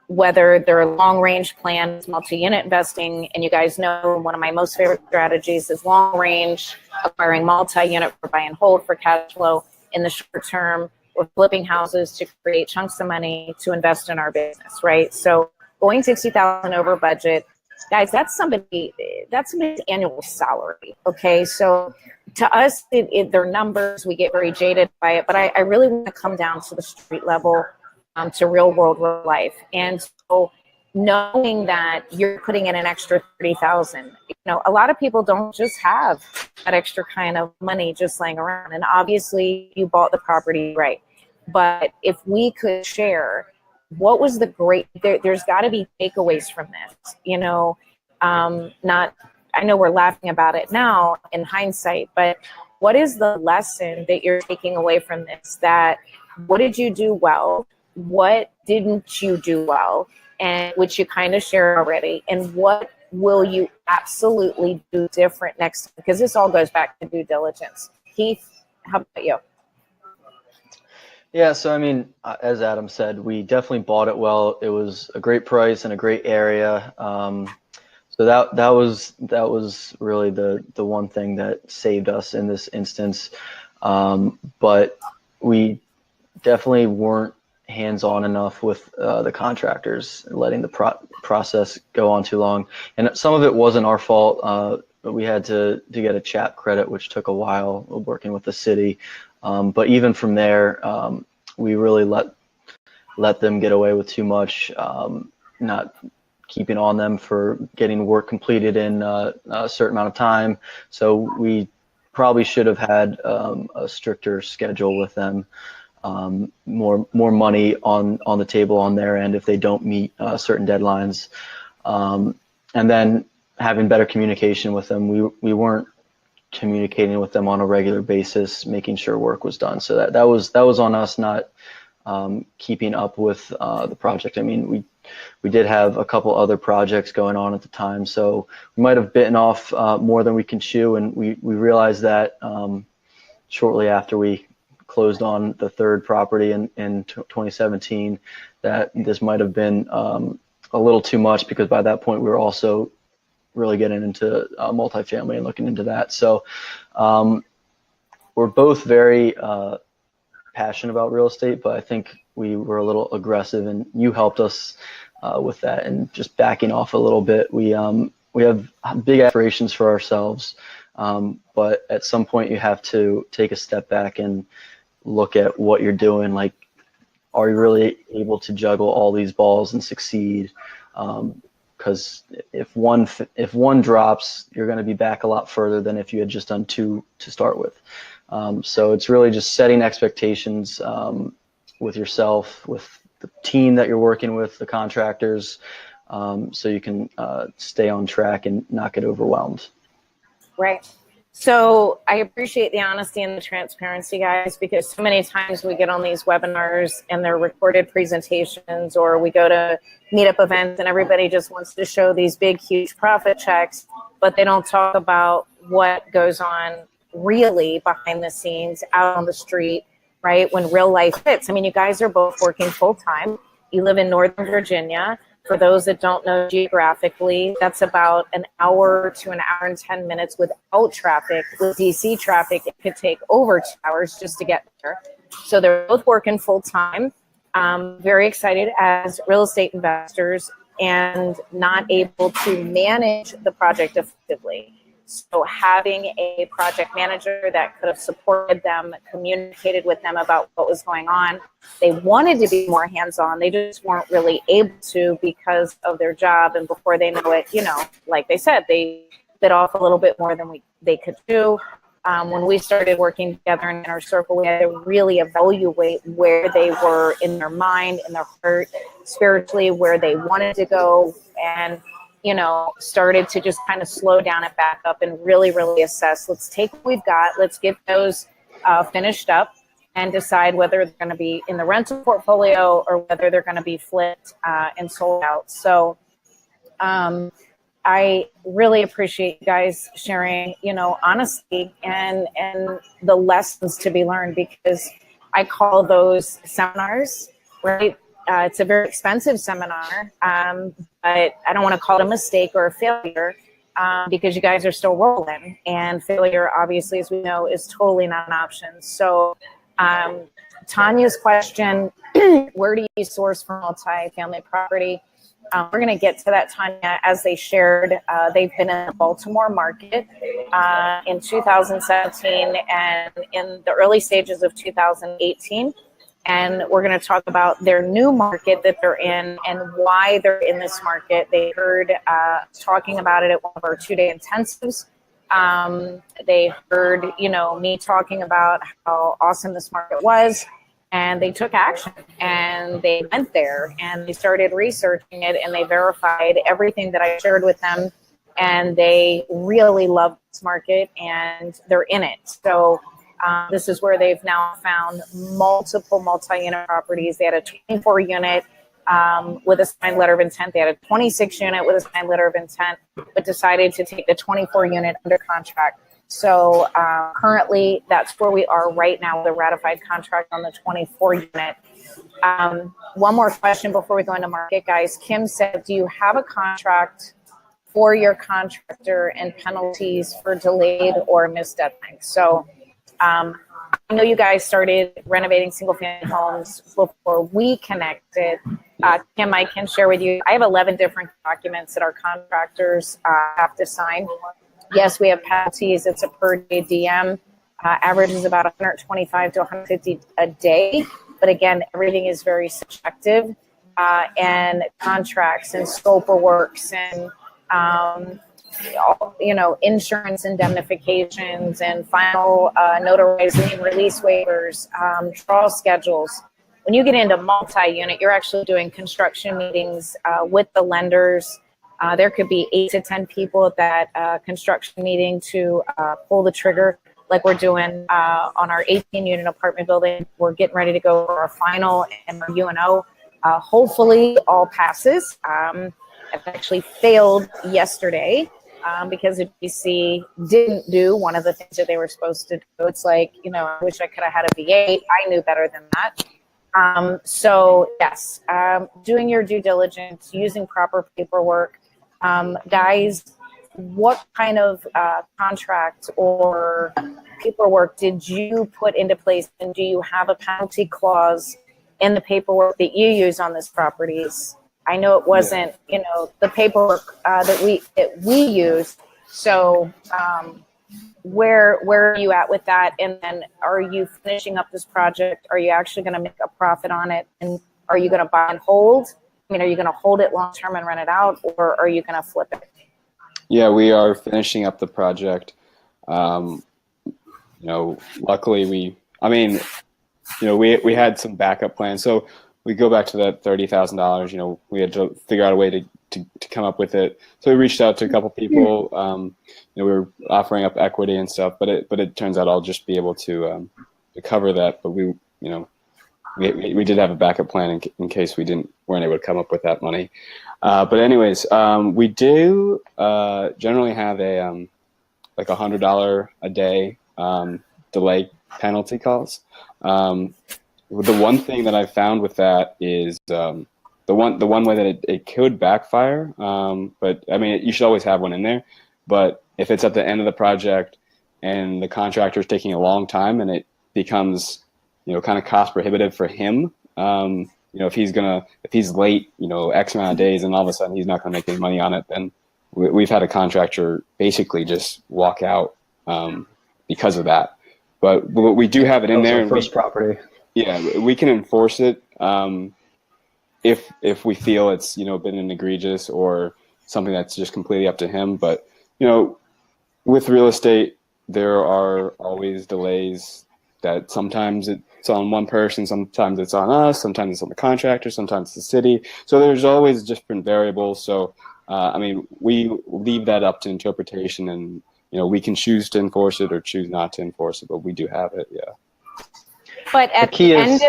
whether they're a long-range plan, multi-unit investing, and you guys know one of my most favorite strategies is long-range, acquiring multi-unit for buy and hold for cash flow in the short term, or flipping houses to create chunks of money to invest in our business, right? So going 60,000 over budget, guys, that's somebody's annual salary, okay? So to us, they're numbers, we get very jaded by it, but I really want to come down to the street level, to real world life. And so knowing that you're putting in an extra 30,000, a lot of people don't just have that extra kind of money just laying around. And obviously you bought the property right. But if we could share, what was the there's got to be takeaways from this, I know we're laughing about it now in hindsight, but what is the lesson that you're taking away from this? What did you do well? What didn't you do well? And which you kind of shared already. And what will you absolutely do different next time? Because this all goes back to due diligence. Heath, how about you? Yeah, so I mean, as Adam said, we definitely bought it well. It was a great price and a great area. So that was really the one thing that saved us in this instance. But we definitely weren't hands-on enough with the contractors, letting the process go on too long. And some of it wasn't our fault. But we had to get a CHAP credit, which took a while working with the city. But even from there, we really let them get away with too much, not keeping on them for getting work completed in a certain amount of time. So we probably should have had a stricter schedule with them, more money on the table on their end if they don't meet certain deadlines, and then having better communication with them. We weren't communicating with them on a regular basis, making sure work was done. So that was on us, not keeping up with the project. I mean, We did have a couple other projects going on at the time, so we might have bitten off more than we can chew, and we realized that shortly after we closed on the third property in 2017, that this might have been a little too much, because by that point we were also really getting into multifamily and looking into that. So we're both very passionate about real estate, but I think we were a little aggressive, and you helped us with that, and just backing off a little bit. We have big aspirations for ourselves, but at some point you have to take a step back and look at what you're doing. Like, are you really able to juggle all these balls and succeed? Because if one drops, you're going to be back a lot further than if you had just done two to start with. So it's really just setting expectations with yourself, with the team that you're working with, the contractors, so you can stay on track and not get overwhelmed. Right. So I appreciate the honesty and the transparency, guys, because so many times we get on these webinars and they're recorded presentations, or we go to meetup events and everybody just wants to show these big, huge profit checks, but they don't talk about what goes on really behind the scenes out on the street, right? When real life hits. I mean, you guys are both working full time. You live in Northern Virginia. For those that don't know geographically, that's about an hour to an hour and 10 minutes without traffic. With DC traffic, it could take over 2 hours just to get there. So they're both working full time. Very excited as real estate investors, and not able to manage the project effectively. So having a project manager that could have supported them, communicated with them about what was going on. They wanted to be more hands-on. They just weren't really able to because of their job. And before they know it, you know, like they said, they bit off a little bit more than they could do. When we started working together in our circle, we had to really evaluate where they were in their mind, in their heart, spiritually, where they wanted to go, and you know, started to just kind of slow down and back up and really, really assess. Let's take what we've got. Let's get those finished up and decide whether they're going to be in the rental portfolio or whether they're going to be flipped and sold out. So I really appreciate you guys sharing, you know, honesty and the lessons to be learned, because I call those seminars, right? It's a very expensive seminar, but I don't want to call it a mistake or a failure, because you guys are still rolling, and failure, obviously, as we know, is totally not an option. So Tanya's question, where do you source for multi-family property? We're going to get to that, Tanya. As they shared, they've been in the Baltimore market in 2017 and in the early stages of 2018. And we're going to talk about their new market that they're in and why they're in this market. They heard talking about it at one of our 2-day intensives. They heard, you know, me talking about how awesome this market was, and they took action, and they went there and they started researching it, and they verified everything that I shared with them, and they really love this market and they're in it. So this is where they've now found multiple multi-unit properties. They had a 24-unit with a signed letter of intent. They had a 26-unit with a signed letter of intent, but decided to take the 24-unit under contract. So currently, that's where we are right now with a ratified contract on the 24-unit. One more question before we go into market, guys. Kim said, do you have a contract for your contractor and penalties for delayed or missed deadlines? So I know you guys started renovating single-family homes before we connected. Kim, I can share with you, I have 11 different documents that our contractors have to sign. Yes, we have penalties. It's a per-day DM. Average is about 125 to 150 a day. But again, everything is very subjective. And contracts and scope of works and you know, insurance indemnifications and final notarized lien release waivers, draw schedules. When you get into multi-unit, you're actually doing construction meetings with the lenders. There could be 8 to 10 people at that construction meeting to pull the trigger, like we're doing on our 18-unit apartment building. We're getting ready to go for our final and our UNO. Hopefully all passes. It actually failed yesterday because the DC didn't do one of the things that they were supposed to do. It's like, I wish I could have had a V8. I knew better than that. So yes, doing your due diligence, using proper paperwork. Guys, what kind of contract or paperwork did you put into place, and do you have a penalty clause in the paperwork that you use on these properties? I know it wasn't, the paperwork that we used. So where are you at with that? And then are you finishing up this project? Are you actually going to make a profit on it? And are you going to buy and hold? I mean, are you going to hold it long term and rent it out, or are you going to flip it? Yeah, we are finishing up the project. Luckily we had some backup plans. So we go back to that $30,000, we had to figure out a way to come up with it. So we reached out to a couple people, we were offering up equity and stuff, but it turns out I'll just be able to cover that. But we did have a backup plan in case weren't able to come up with that money. But anyways, we do generally have a like $100 a day delay penalty calls. The one thing that I found with that is the one way that it could backfire. But I mean, you should always have one in there. But if it's at the end of the project and the contractor is taking a long time and it becomes kind of cost prohibitive for him, if he's late, X amount of days, and all of a sudden he's not going to make any money on it, then we've had a contractor basically just walk out because of that. But we do have it in there. First property. Yeah, we can enforce it if we feel it's been an egregious or something that's just completely up to him. But with real estate, there are always delays that sometimes it's on one person, sometimes it's on us, sometimes it's on the contractor, sometimes it's the city. So there's always different variables. So we leave that up to interpretation, and we can choose to enforce it or choose not to enforce it, but we do have it. Yeah. But at the end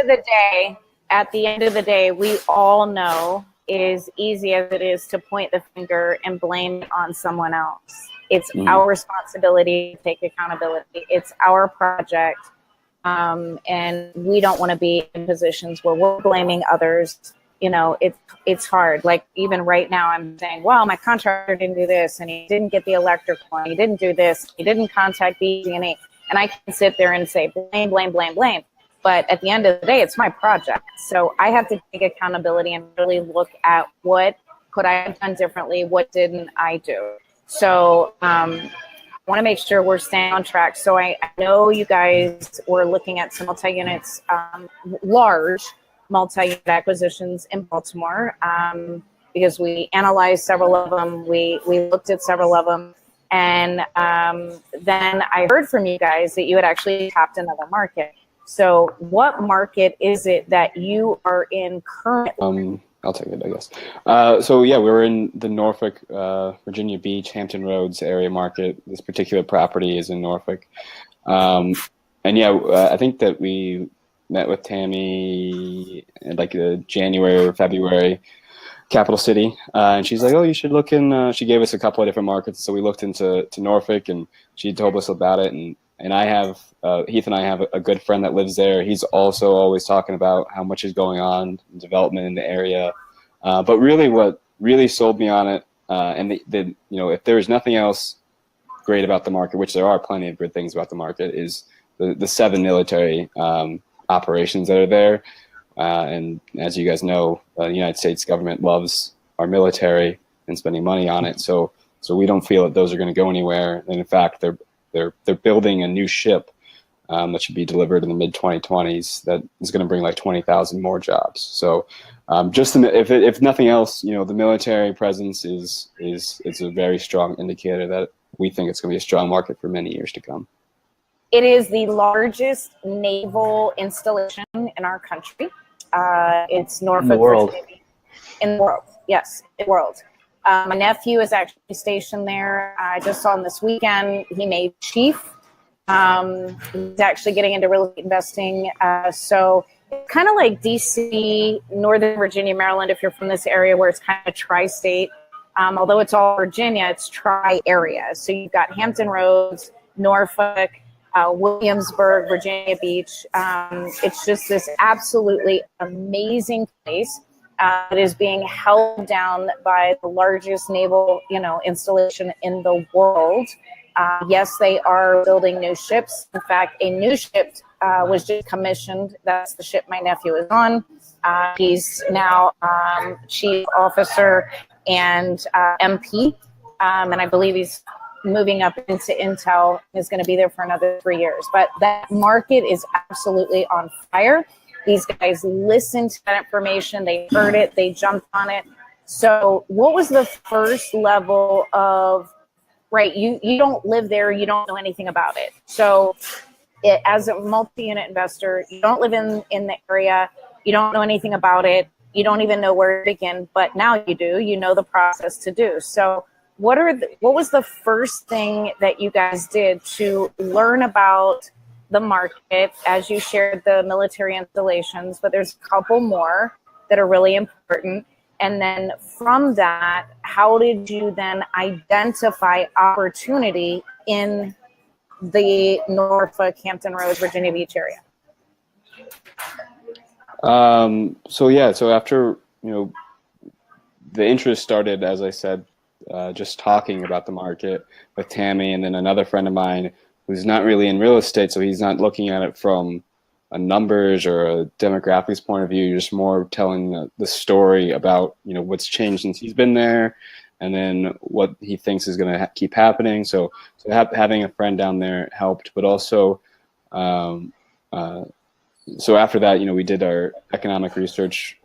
of the day, we all know, as easy as it is to point the finger and blame it on someone else, it's our responsibility to take accountability. It's our project. And we don't want to be in positions where we're blaming others. It's hard. Like even right now, I'm saying, well, my contractor didn't do this, and he didn't get the electrical, and he didn't do this, he didn't contact BG&E, and I can sit there and say blame, blame, blame, blame. But at the end of the day, it's my project, so I have to take accountability and really look at what could I have done differently, what didn't I do. So I want to make sure we're staying on track. So I know you guys were looking at some multi-units, large multi-unit acquisitions in Baltimore, because we analyzed several of them. We looked at several of them. And then I heard from you guys that you had actually tapped another market. So what market is it that you are in currently? I'll take it, I guess. So yeah, we were in the Norfolk, Virginia Beach, Hampton Roads area market. This particular property is in Norfolk. And yeah, I think that we met with Tammy in like January or February, Capital City. And she's like, oh, you should look in, she gave us a couple of different markets. So we looked into Norfolk, and she told us about it. And I have, Heath and I have a good friend that lives there. He's also always talking about how much is going on in development in the area. But really what really sold me on it, and if there is nothing else great about the market, which there are plenty of good things about the market, is the 7 military operations that are there. And as you guys know, the United States government loves our military and spending money on it. So we don't feel that those are going to go anywhere. And in fact, they're building a new ship that should be delivered in the mid-2020s that is going to bring like 20,000 more jobs. So if nothing else, the military presence is a very strong indicator that we think it's going to be a strong market for many years to come. It is the largest naval installation in our country. It's Norfolk, in the world. Virginia. In the world, yes, in the world. My nephew is actually stationed there. I just saw him this weekend. He made chief. He's actually getting into real estate investing. So It's kind of like DC, Northern Virginia, Maryland, if you're from this area, where it's kind of tri-state. Although it's all Virginia, it's tri-area. So you've got Hampton Roads, Norfolk, Williamsburg, Virginia Beach. It's just this absolutely amazing place that is being held down by the largest naval, installation in the world. Yes, they are building new ships. In fact, a new ship was just commissioned. That's the ship my nephew is on. He's now chief officer and MP, and I believe he's moving up into Intel. Is going to be there for another 3 years. But that market is absolutely on fire. These guys listened to that information. They heard it. They jumped on it. So what was the first level of, right, you don't live there. You don't know anything about it. So as a multi-unit investor, you don't live in the area. You don't know anything about it. You don't even know where to begin. But now you do. You know the process to do. So what was the first thing that you guys did to learn about the market, as you shared the military installations, but there's a couple more that are really important. And then from that, how did you then identify opportunity in the Norfolk, Hampton Roads, Virginia Beach area? So after, the interest started, as I said, just talking about the market with Tammy, and then another friend of mine who's not really in real estate, so he's not looking at it from a numbers or a demographics point of view, just more telling the story about, what's changed since he's been there, and then what he thinks is going to keep happening. So having a friend down there helped, but also, so after that, we did our economic research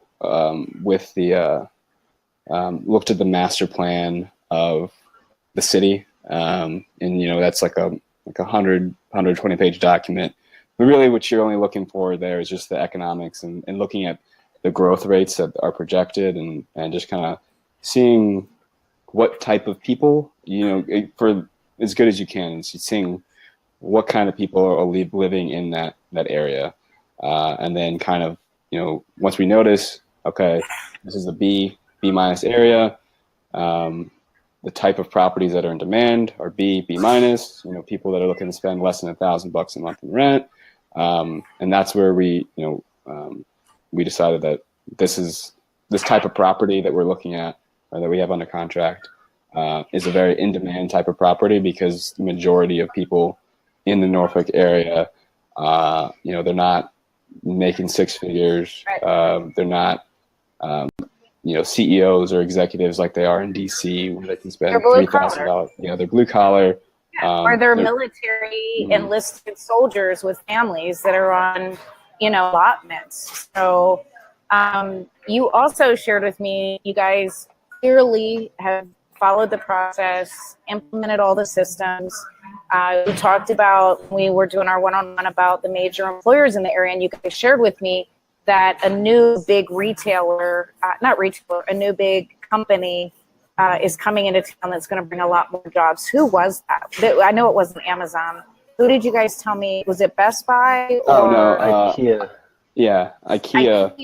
with the, looked at the master plan of the city, and that's like a 120 page document. But really what you're only looking for there is just the economics and looking at the growth rates that are projected and just kind of seeing what type of people, for as good as you can, and seeing what kind of people are living in that area. And then kind of, once we notice, okay, this is a B minus area, the type of properties that are in demand are B minus, people that are looking to spend less than $1,000 a month in rent. And that's where we decided that this type of property that we're looking at, or that we have under contract, is a very in-demand type of property, because the majority of people in the Norfolk area, they're not making six figures. They're not, CEOs or executives like they are in DC, where they can spend $3,000. They're blue collar. Or they're military enlisted soldiers with families that are on, allotments. So you also shared with me, you guys clearly have followed the process, implemented all the systems. We talked about, we were doing our one-on-one about the major employers in the area, and you guys shared with me that a new big a new big company is coming into town that's going to bring a lot more jobs. Who was that? I know it wasn't Amazon. Who did you guys tell me? Was it Best Buy? Oh, no. IKEA. Yeah, IKEA.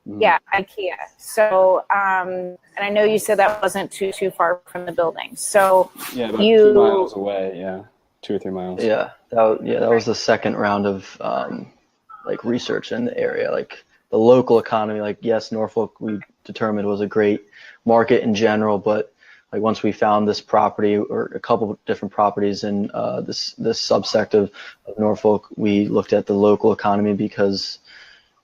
Yeah, IKEA. So, and I know you said that wasn't too far from the building. So yeah, about 2 miles away. Yeah, 2 or 3 miles. Yeah, that was the second round of research in the area, like the local economy. Like, yes, Norfolk we determined was a great market in general, but like once we found this property or a couple of different properties in this subsect of Norfolk, we looked at the local economy, because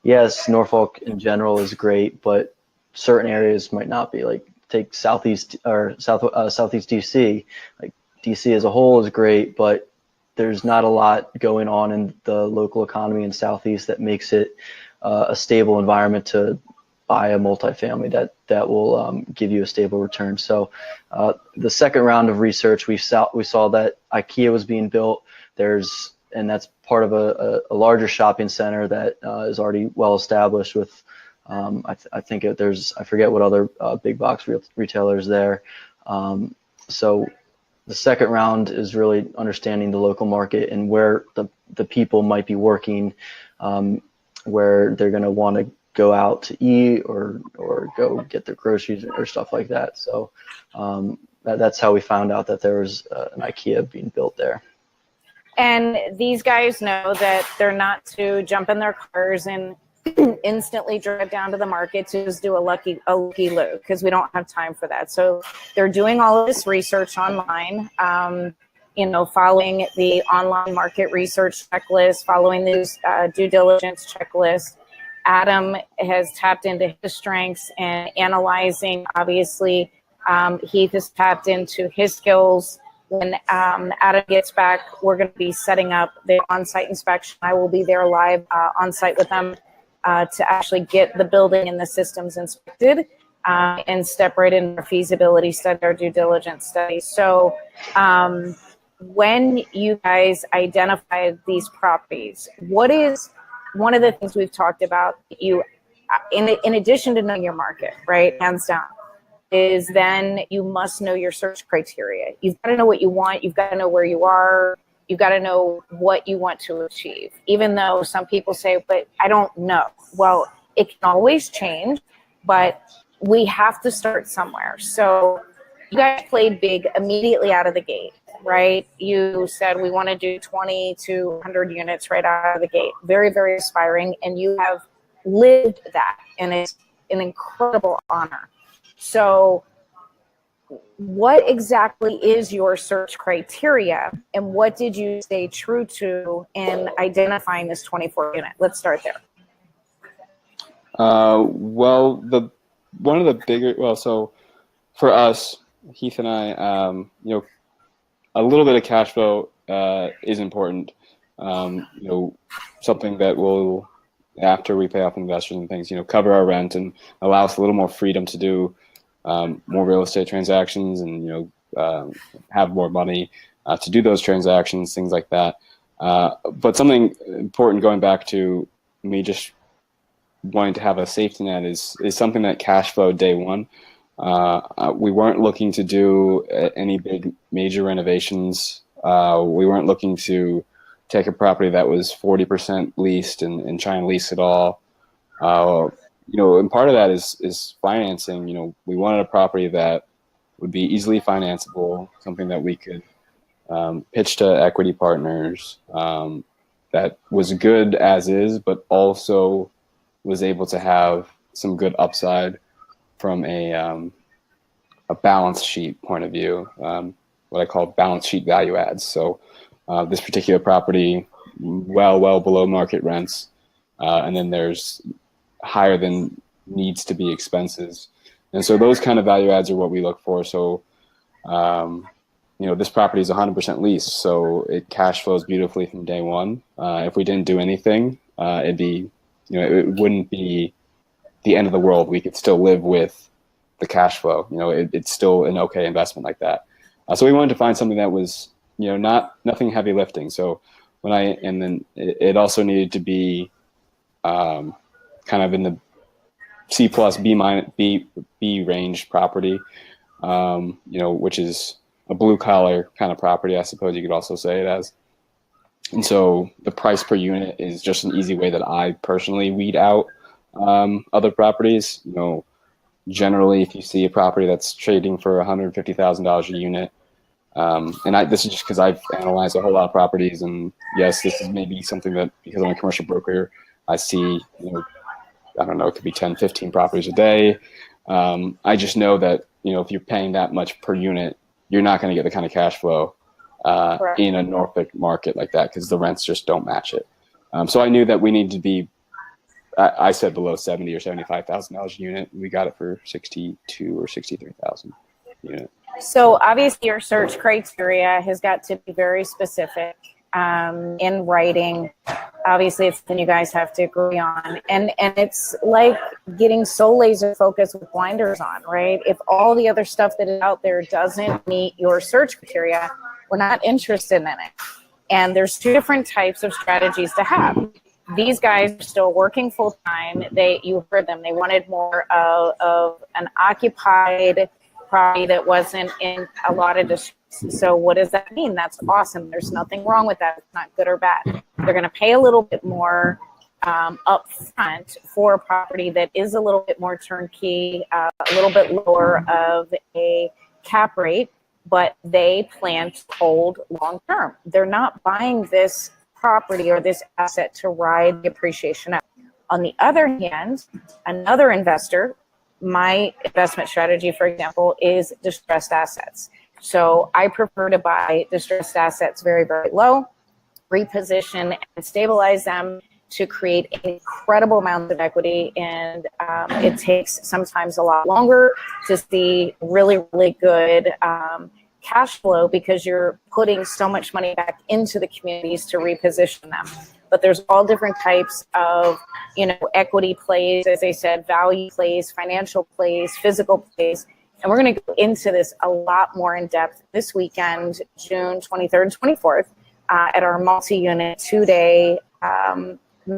yes, Norfolk in general is great, but certain areas might not be. Like take southeast DC. Like DC as a whole is great, but there's not a lot going on in the local economy in Southeast that makes it a stable environment to buy a multifamily that will give you a stable return. So the second round of research, we saw that IKEA was being built. And that's part of a larger shopping center that is already well established with, I forget what other big box retailers there. So the second round is really understanding the local market and where the people might be working. where they're going to want to go out to eat or go get their groceries or stuff like that. So that's how we found out that there was an IKEA being built there. And these guys know that they're not to jump in their cars and instantly drive down to the market to just do a lucky loo, because we don't have time for that. So they're doing all of this research online, following the online market research checklist, following these due diligence checklist. Adam has tapped into his strengths and analyzing. Obviously, Heath has tapped into his skills. When Adam gets back, we're going to be setting up the on-site inspection. I will be there live on-site with them to actually get the building and the systems inspected and step right into our feasibility study, our due diligence study. So when you guys identified these properties, what is one of the things we've talked about, you, in addition to knowing your market, right, hands down, is then you must know your search criteria. You've got to know what you want. You've got to know where you are. You've got to know what you want to achieve. Even though some people say, but I don't know. Well, it can always change, but we have to start somewhere. So you guys played big immediately out of the gate, right? You said we want to do 20 to 100 units right out of the gate. Very, very aspiring. And you have lived that. And it's an incredible honor. So what exactly is your search criteria, and what did you stay true to in identifying this 24 unit? Let's start there. So for us, Heath and I, a little bit of cash flow is important. Something that will, after we pay off investors and things, cover our rent and allow us a little more freedom to do more real estate transactions and, have more money to do those transactions, things like that. But something important, going back to me just wanting to have a safety net, is something that cash flow day one. We weren't looking to do any big major renovations. We weren't looking to take a property that was 40% leased and try and lease it all. And part of that is financing. We wanted a property that would be easily financeable, something that we could pitch to equity partners, that was good as is, but also was able to have some good upside from a balance sheet point of view, what I call balance sheet value adds. So this particular property, well below market rents, and then there's higher than needs to be expenses. And so those kind of value adds are what we look for. So, this property is 100% leased, so it cash flows beautifully from day one. If we didn't do anything, it'd be, it wouldn't be the end of the world. We could still live with the cash flow. It's still an okay investment like that. So we wanted to find something that was, nothing heavy lifting. So then it also needed to be kind of in the C plus B range property, which is a blue collar kind of property, I suppose you could also say it as. And so the price per unit is just an easy way that I personally weed out other properties. Generally, if you see a property that's trading for $150,000 a unit, this is just because I've analyzed a whole lot of properties, and yes, this is maybe something that, because I'm a commercial broker, I see, I don't know, it could be 10, 15 properties a day. I just know that, if you're paying that much per unit, you're not going to get the kind of cash flow in a Norfolk market like that, because the rents just don't match it. So I knew that we needed to be, I said below $70,000 or $75,000 a unit. We got it for $62,000 or $63,000 a unit. So obviously your search criteria has got to be very specific in writing. Obviously it's something you guys have to agree on. And it's like getting so laser focused with blinders on, right? If all the other stuff that is out there doesn't meet your search criteria, we're not interested in it. And there's two different types of strategies to have. These guys are still working full time. You heard them. They wanted more of an occupied property that wasn't in a lot of distress. So what does that mean? That's awesome. There's nothing wrong with that. It's not good or bad. They're going to pay a little bit more up front for a property that is a little bit more turnkey, a little bit lower of a cap rate, but they plan to hold long term. They're not buying this property or this asset to ride the appreciation up. On the other hand, another investor, my investment strategy, for example, is distressed assets. So I prefer to buy distressed assets very, very low, reposition and stabilize them to create incredible amounts of equity. And it takes sometimes a lot longer to see really, really good cash flow because you're putting so much money back into the communities to reposition them. But there's all different types of, equity plays, as I said, value plays, financial plays, physical plays. And we're going to go into this a lot more in depth this weekend, June 23rd and 24th, at our multi-unit 2-day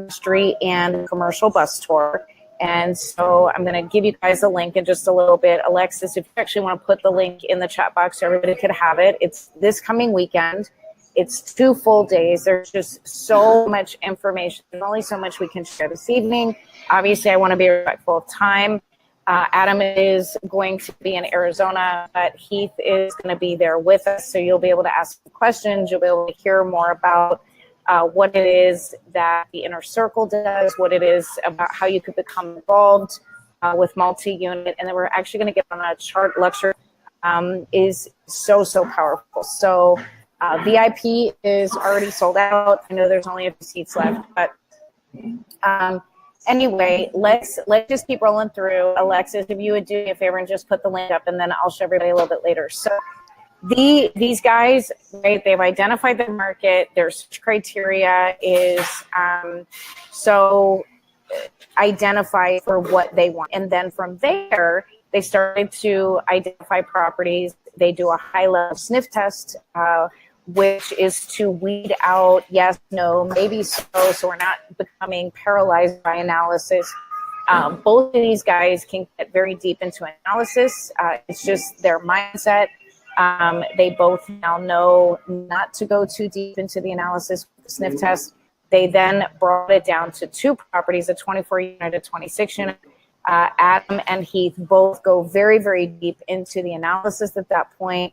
street and commercial bus tour. And so I'm going to give you guys a link in just a little bit. Alexis, if you actually want to put the link in the chat box so everybody could have it. It's this coming weekend. It's 2 full days. There's just so much information. There's only so much we can share this evening. Obviously, I want to be respectful of time. Adam is going to be in Arizona, but Heath is going to be there with us. So you'll be able to ask questions. You'll be able to hear more about what it is that the Inner Circle does, what it is about how you could become involved with multi-unit. And then we're actually going to get on a chart lecture is so, so powerful. So VIP is already sold out. I know there's only a few seats left, but anyway, let's just keep rolling through. Alexis, if you would do me a favor and just put the link up, and then I'll show everybody a little bit later. So these guys, right, they've identified the market. Their search criteria is so identify for what they want. And then from there, they started to identify properties. They do a high-level sniff test, which is to weed out yes, no, maybe so we're not becoming paralyzed by analysis. Both of these guys can get very deep into analysis. It's just their mindset. They both now know not to go too deep into the analysis with the sniff test. They then brought it down to 2 properties, a 24-unit, a 26-unit. Adam and Heath both go very, very deep into the analysis at that point.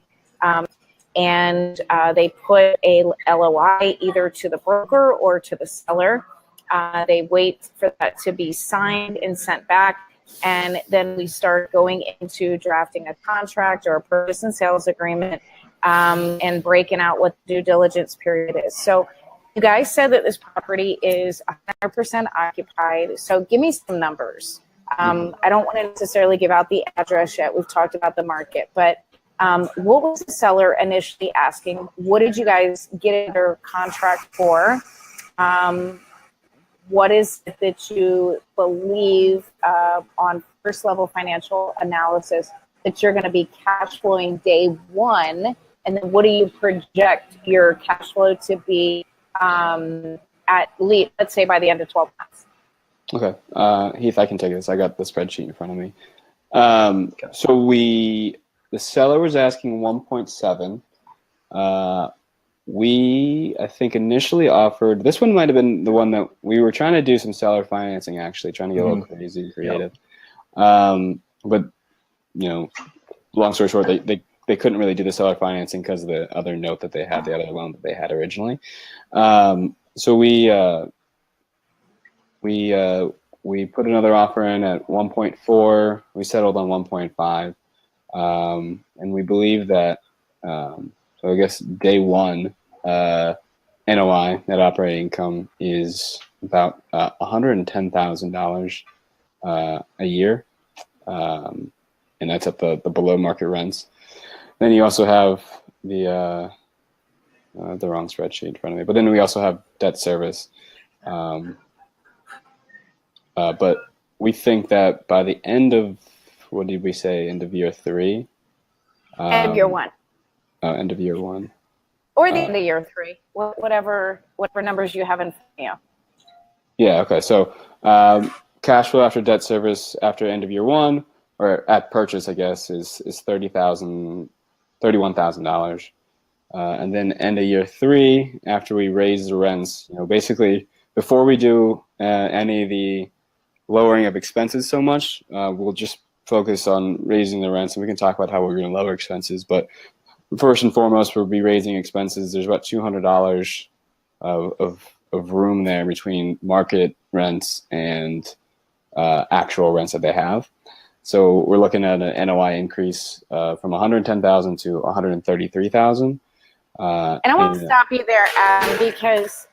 And they put a LOI either to the broker or to the seller. They wait for that to be signed and sent back. And then we start going into drafting a contract or a purchase and sales agreement and breaking out what the due diligence period is. So you guys said that this property is 100% occupied. So give me some numbers. I don't want to necessarily give out the address yet. We've talked about the market, but what was the seller initially asking? What did you guys get under contract for? What is it that you believe on first level financial analysis that you're going to be cash flowing day one? And then what do you project your cash flow to be at least, let's say, by the end of 12 months? Okay. Heath, I can take this. I got the spreadsheet in front of me. So the seller was asking 1.7. I think initially offered, this one might have been the one that we were trying to do some seller financing, actually, trying to get a little crazy and creative. Yep. But, long story short, they couldn't really do the seller financing because of the other note that they had, the other loan that they had originally. So we put another offer in at 1.4. We settled on 1.5. And we believe that, so I guess day one, NOI, net operating income, is about $110,000 a year. And that's at the below market rents. Then you also have the wrong spreadsheet in front of me, but then we also have debt service. But we think that by the end of, what did we say, end of year 3? End of year 1. End of year 1. Or the end of year 3, whatever numbers you have in front of you. Yeah, okay. So cash flow after debt service after end of year 1, or at purchase, I guess, is $31,000. And then end of year 3, after we raise the rents, basically before we do any of the lowering of expenses so much, we'll just focus on raising the rents, and we can talk about how we're going to lower expenses. But first and foremost, we'll be raising expenses. There's about $200 of room there between market rents and actual rents that they have. So we're looking at an NOI increase from 110,000 to 133,000. And I want to stop you there, Adam, because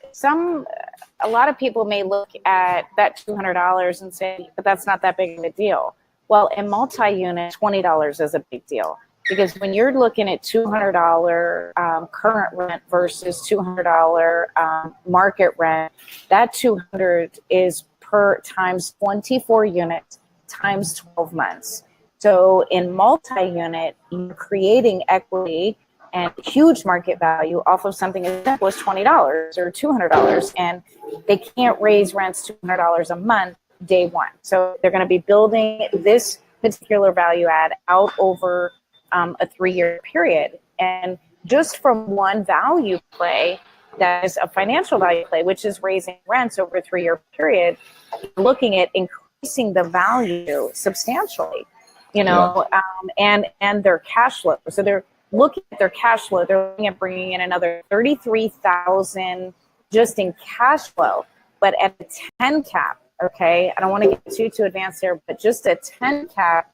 a lot of people may look at that $200 and say, but that's not that big of a deal. Well, in multi-unit, $20 is a big deal, because when you're looking at $200 current rent versus $200 market rent, that $200 is per times 24 units times 12 months. So in multi-unit, you're creating equity and huge market value off of something as simple as $20 or $200, and they can't raise rents $200 a month day one. So they're going to be building this particular value add out over a 3-year period. And just from one value play, that is a financial value play, which is raising rents over a 3-year period, looking at increasing the value substantially, and their cash flow. So they're looking at their cash flow. They're looking at bringing in another $33,000 just in cash flow, but at a 10 cap. Okay, I don't want to get too advanced there, but just a 10 cap,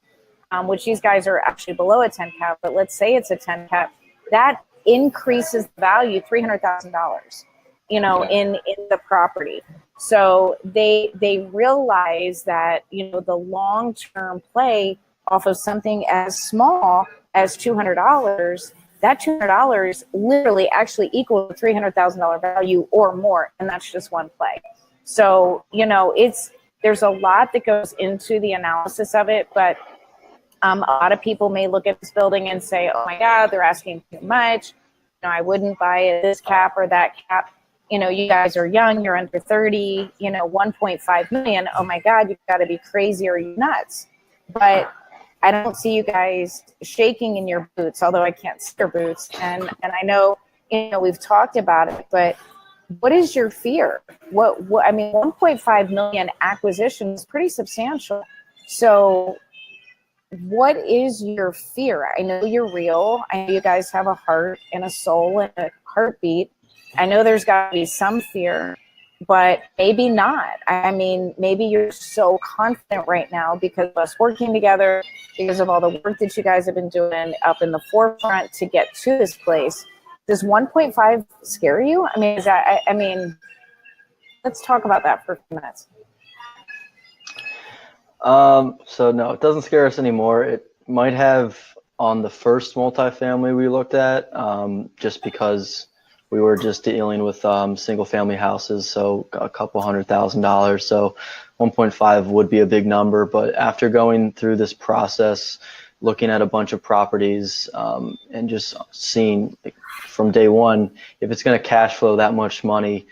which these guys are actually below a 10 cap, but let's say it's a 10 cap, that increases the value $300,000, in the property. So they realize that, the long-term play off of something as small as $200, that $200 literally actually equals $300,000 value or more, and that's just one play. So, there's a lot that goes into the analysis of it, but a lot of people may look at this building and say, oh my God, they're asking too much. I wouldn't buy at this cap or that cap. You guys are young, you're under 30, 1.5 million. Oh my God, you've got to be crazy or you're nuts. But I don't see you guys shaking in your boots, although I can't see your boots. And I know, we've talked about it, but what is your fear? What 1.5 million acquisition is pretty substantial. So what is your fear? I know you're real. I know you guys have a heart and a soul and a heartbeat. I know there's got to be some fear, but maybe not. Maybe you're so confident right now because of us working together, because of all the work that you guys have been doing up in the forefront to get to this place. Does 1.5 scare you? Let's talk about that for a few minutes. So no, it doesn't scare us anymore. It might have on the first multifamily we looked at, just because we were just dealing with single family houses, so a couple $100,000. So 1.5 would be a big number, but after going through this process, looking at a bunch of properties, and just seeing from day one, if it's going to cash flow that much money,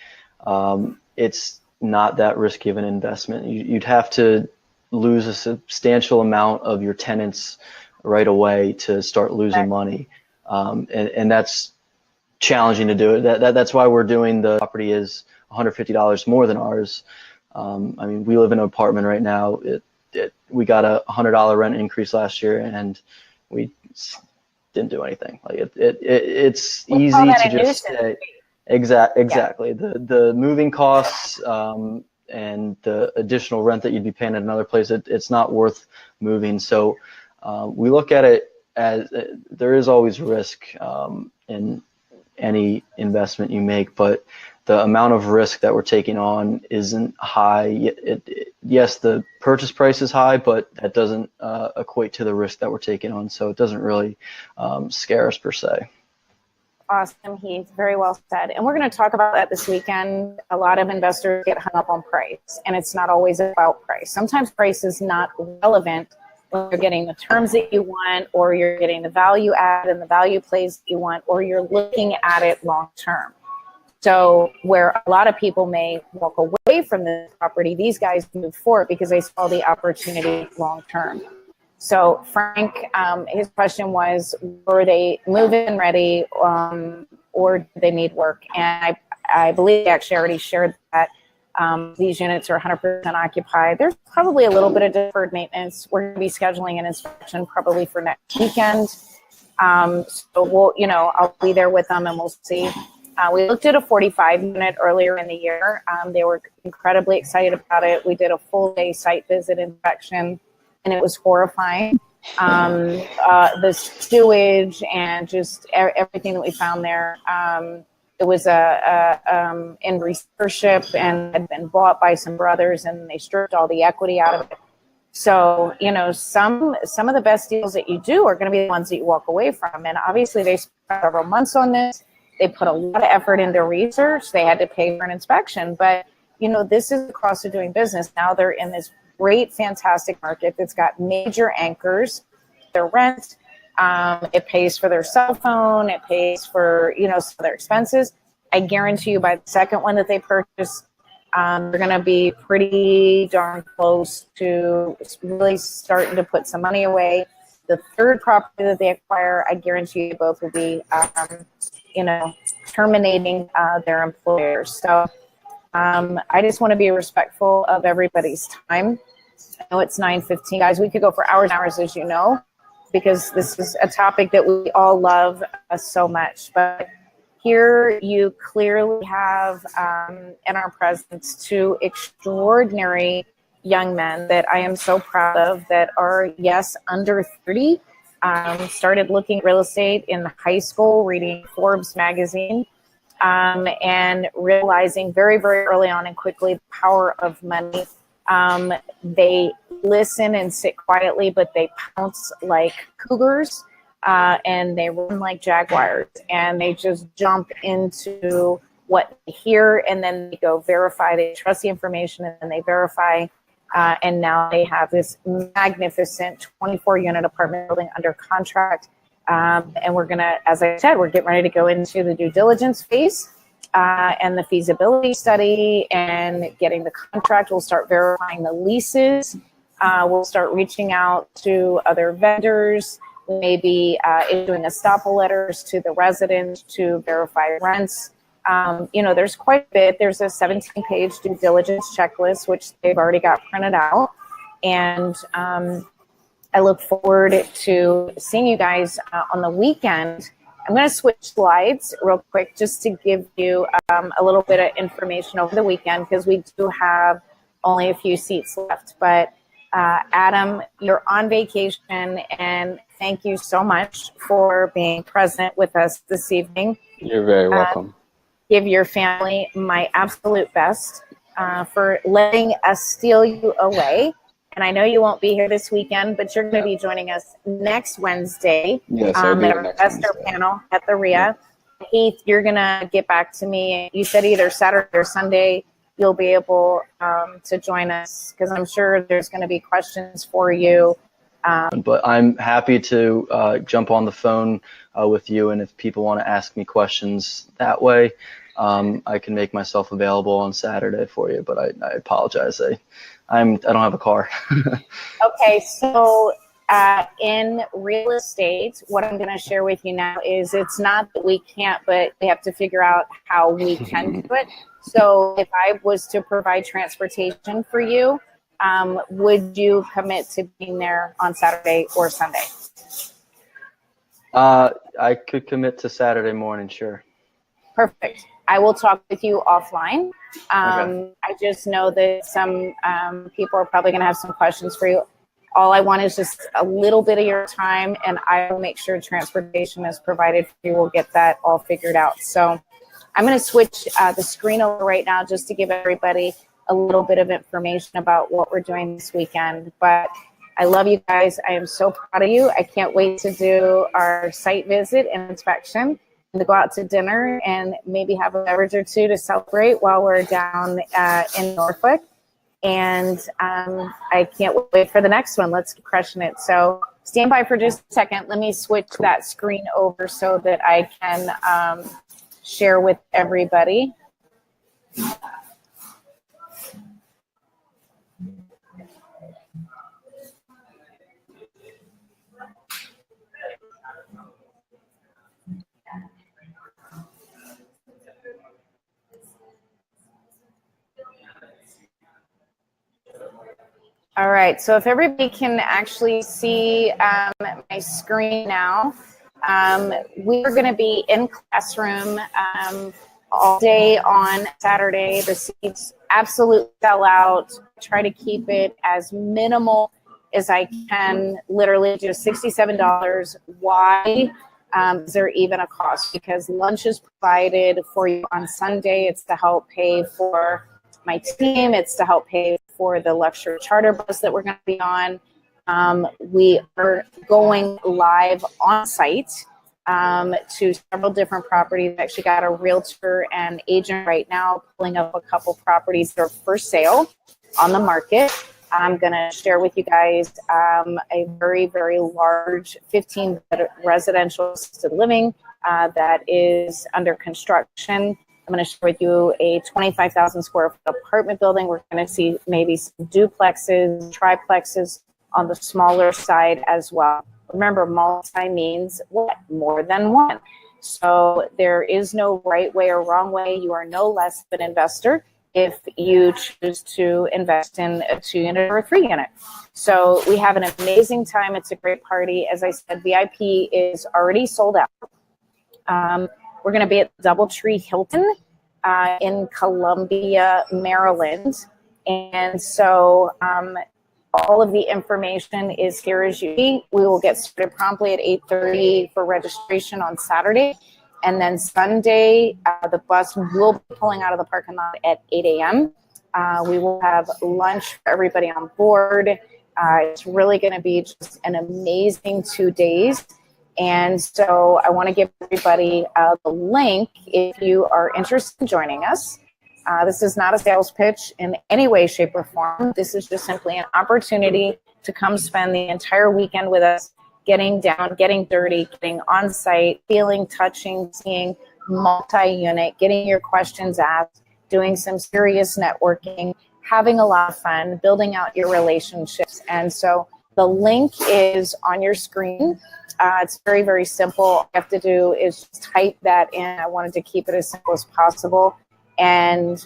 it's not that risky of an investment. You'd have to lose a substantial amount of your tenants right away to start losing money, and that's challenging to do it. That's why we're doing the property is $150 more than ours. We live in an apartment right now. We got a $100 rent increase last year, and we didn't do anything. It's easy to just say. Exactly. Yeah. The moving costs and the additional rent that you'd be paying at another place, it's not worth moving. So we look at it as there is always risk in any investment you make, but the amount of risk that we're taking on isn't high. Yes, the purchase price is high, but that doesn't equate to the risk that we're taking on. So it doesn't really scare us per se. Awesome, Heath. Very well said. And we're going to talk about that this weekend. A lot of investors get hung up on price, and it's not always about price. Sometimes price is not relevant when you're getting the terms that you want, or you're getting the value add and the value plays that you want, or you're looking at it long term. So where a lot of people may walk away from the property, these guys move forward because they saw the opportunity long term. So Frank, his question was, were they move-in ready, or did they need work? And I believe I actually already shared that. These units are 100% occupied. There's probably a little bit of deferred maintenance. We're going to be scheduling an inspection probably for next weekend. So we'll, I'll be there with them and we'll see. We looked at a 45 unit earlier in the year. They were incredibly excited about it. We did a full day site visit inspection and it was horrifying. The sewage and just everything that we found there. It was in receivership and had been bought by some brothers and they stripped all the equity out of it. So, some of the best deals that you do are going to be the ones that you walk away from. And obviously they spent several months on this. They put a lot of effort into research. They had to pay for an inspection. But, this is the cost of doing business. Now they're in this great, fantastic market that's got major anchors. Their rent, it pays for their cell phone. It pays for, some of their expenses. I guarantee you by the second one that they purchase, they're going to be pretty darn close to really starting to put some money away. The third property that they acquire, I guarantee you both will be, terminating their employers. So I just want to be respectful of everybody's time. I know it's 9:15, guys. We could go for hours and hours, as you know, because this is a topic that we all love so much. But here you clearly have in our presence two extraordinary young men that I am so proud of that are, yes, under 30, started looking at real estate in high school, reading Forbes magazine, and realizing very, very early on and quickly the power of money. They listen and sit quietly, but they pounce like cougars, and they run like jaguars, and they just jump into what they hear, and then they go verify. They trust the information, and then they verify. And now they have this magnificent 24-unit apartment building under contract. And we're going to, as I said, we're getting ready to go into the due diligence phase and the feasibility study and getting the contract. We'll start verifying the leases. We'll start reaching out to other vendors. We may be issuing estoppel letters to the residents to verify rents. There's quite a bit. There's a 17-page due diligence checklist, which they've already got printed out. And I look forward to seeing you guys on the weekend. I'm going to switch slides real quick just to give you a little bit of information over the weekend because we do have only a few seats left. But Adam, you're on vacation, and thank you so much for being present with us this evening. You're very welcome. Give your family my absolute best for letting us steal you away. And I know you won't be here this weekend, but you're going to be joining us next Wednesday Yes, I'll be at here our next investor Wednesday. panel at the RIA. Heath, you're going to get back to me. You said either Saturday or Sunday you'll be able to join us because I'm sure there's going to be questions for you. But I'm happy to jump on the phone with you, and if people want to ask me questions that way, I can make myself available on Saturday for you. But I apologize, I don't have a car. Okay, so in real estate, what I'm going to share with you now is it's not that we can't, but we have to figure out how we can do it. So if I was to provide transportation for you, would you commit to being there on Saturday or Sunday? I could commit to Saturday morning, sure. Perfect. I will talk with you offline. Okay. I just know that some people are probably going to have some questions for you. All I want is just a little bit of your time, and I will make sure transportation is provided for you. We'll get that all figured out. So I'm going to switch the screen over right now just to give everybody a little bit of information about what we're doing this weekend. But I love you guys. I am so proud of you. I can't wait to do our site visit and inspection and to go out to dinner and maybe have a beverage or two to celebrate while we're down in Norfolk. And I can't wait for the next one. Let's keep crushing it. So stand by for just a second. Let me switch that screen over so that I can share with everybody. All right, so if everybody can actually see my screen now, we're going to be in classroom all day on Saturday. The seats absolutely sell out. Try to keep it as minimal as I can, literally just $67. Why? Is there even a cost? Because lunch is provided for you on Sunday. It's to help pay for my team. It's to help pay for the luxury charter bus that we're going to be on. We are going live on site to several different properties. I've actually got a realtor and agent right now pulling up a couple properties that are for sale on the market. I'm going to share with you guys a very, very large 15-bed residential assisted living that is under construction. I'm going to share with you a 25,000 square foot apartment building. We're going to see maybe some duplexes, triplexes on the smaller side as well. Remember, multi means what? More than one. So there is no right way or wrong way. You are no less of an investor if you choose to invest in a 2-unit or a 3-unit. So we have an amazing time. It's a great party. As I said, VIP is already sold out. We're going to be at Doubletree Hilton in Columbia, Maryland. And so all of the information is here as you see. We will get started promptly at 8:30 for registration on Saturday. And then Sunday, the bus will be pulling out of the parking lot at 8 a.m. We will have lunch for everybody on board. It's really going to be just an amazing 2 days. And so I want to give everybody the link if you are interested in joining us. This is not a sales pitch in any way, shape, or form. This is just simply an opportunity to come spend the entire weekend with us, getting down, getting dirty, getting on site, feeling, touching, seeing multi-unit, getting your questions asked, doing some serious networking, having a lot of fun, building out your relationships. And so the link is on your screen. It's very, very simple. All you have to do is just type that in. I wanted to keep it as simple as possible. And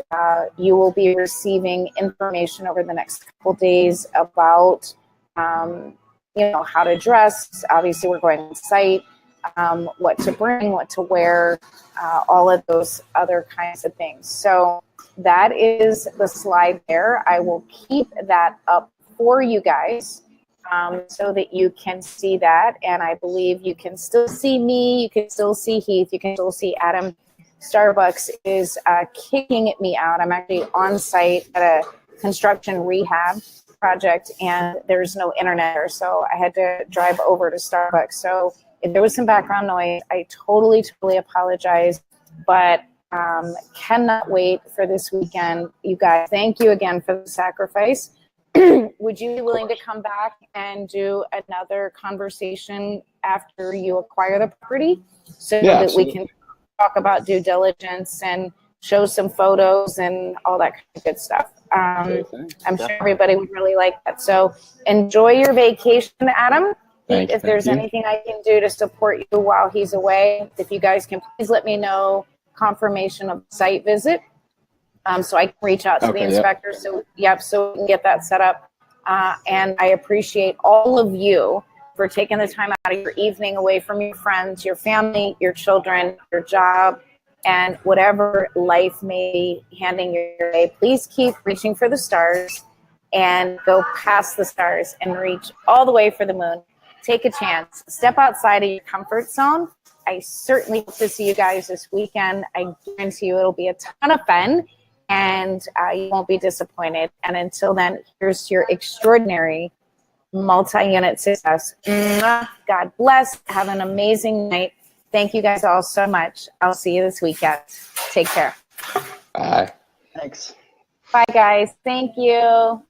you will be receiving information over the next couple days about, how to dress. Obviously, we're going on site, what to bring, what to wear, all of those other kinds of things. So that is the slide there. I will keep that up for you guys. So that you can see that. And I believe you can still see me, you can still see Heath, you can still see Adam. Starbucks is kicking me out. I'm actually on site at a construction rehab project and there's no internet there, so I had to drive over to Starbucks. So if there was some background noise, I totally apologize, but cannot wait for this weekend. You guys, thank you again for the sacrifice. Would you be willing to come back and do another conversation after you acquire the property so that we can talk about due diligence and show some photos and all that kind of good stuff? I'm sure everybody would really like that. So enjoy your vacation, Adam. If there's anything I can do to support you while he's away, if you guys can please let me know confirmation of site visit. So I can reach out to the inspector. So we can get that set up. And I appreciate all of you for taking the time out of your evening away from your friends, your family, your children, your job, and whatever life may be handing your way. Please keep reaching for the stars and go past the stars and reach all the way for the moon. Take a chance. Step outside of your comfort zone. I certainly hope to see you guys this weekend. I guarantee you it'll be a ton of fun. And you won't be disappointed. And until then, here's your extraordinary multi-unit success. God bless. Have an amazing night. Thank you guys all so much. I'll see you this weekend. Take care. Bye. Thanks. Bye, guys. Thank you.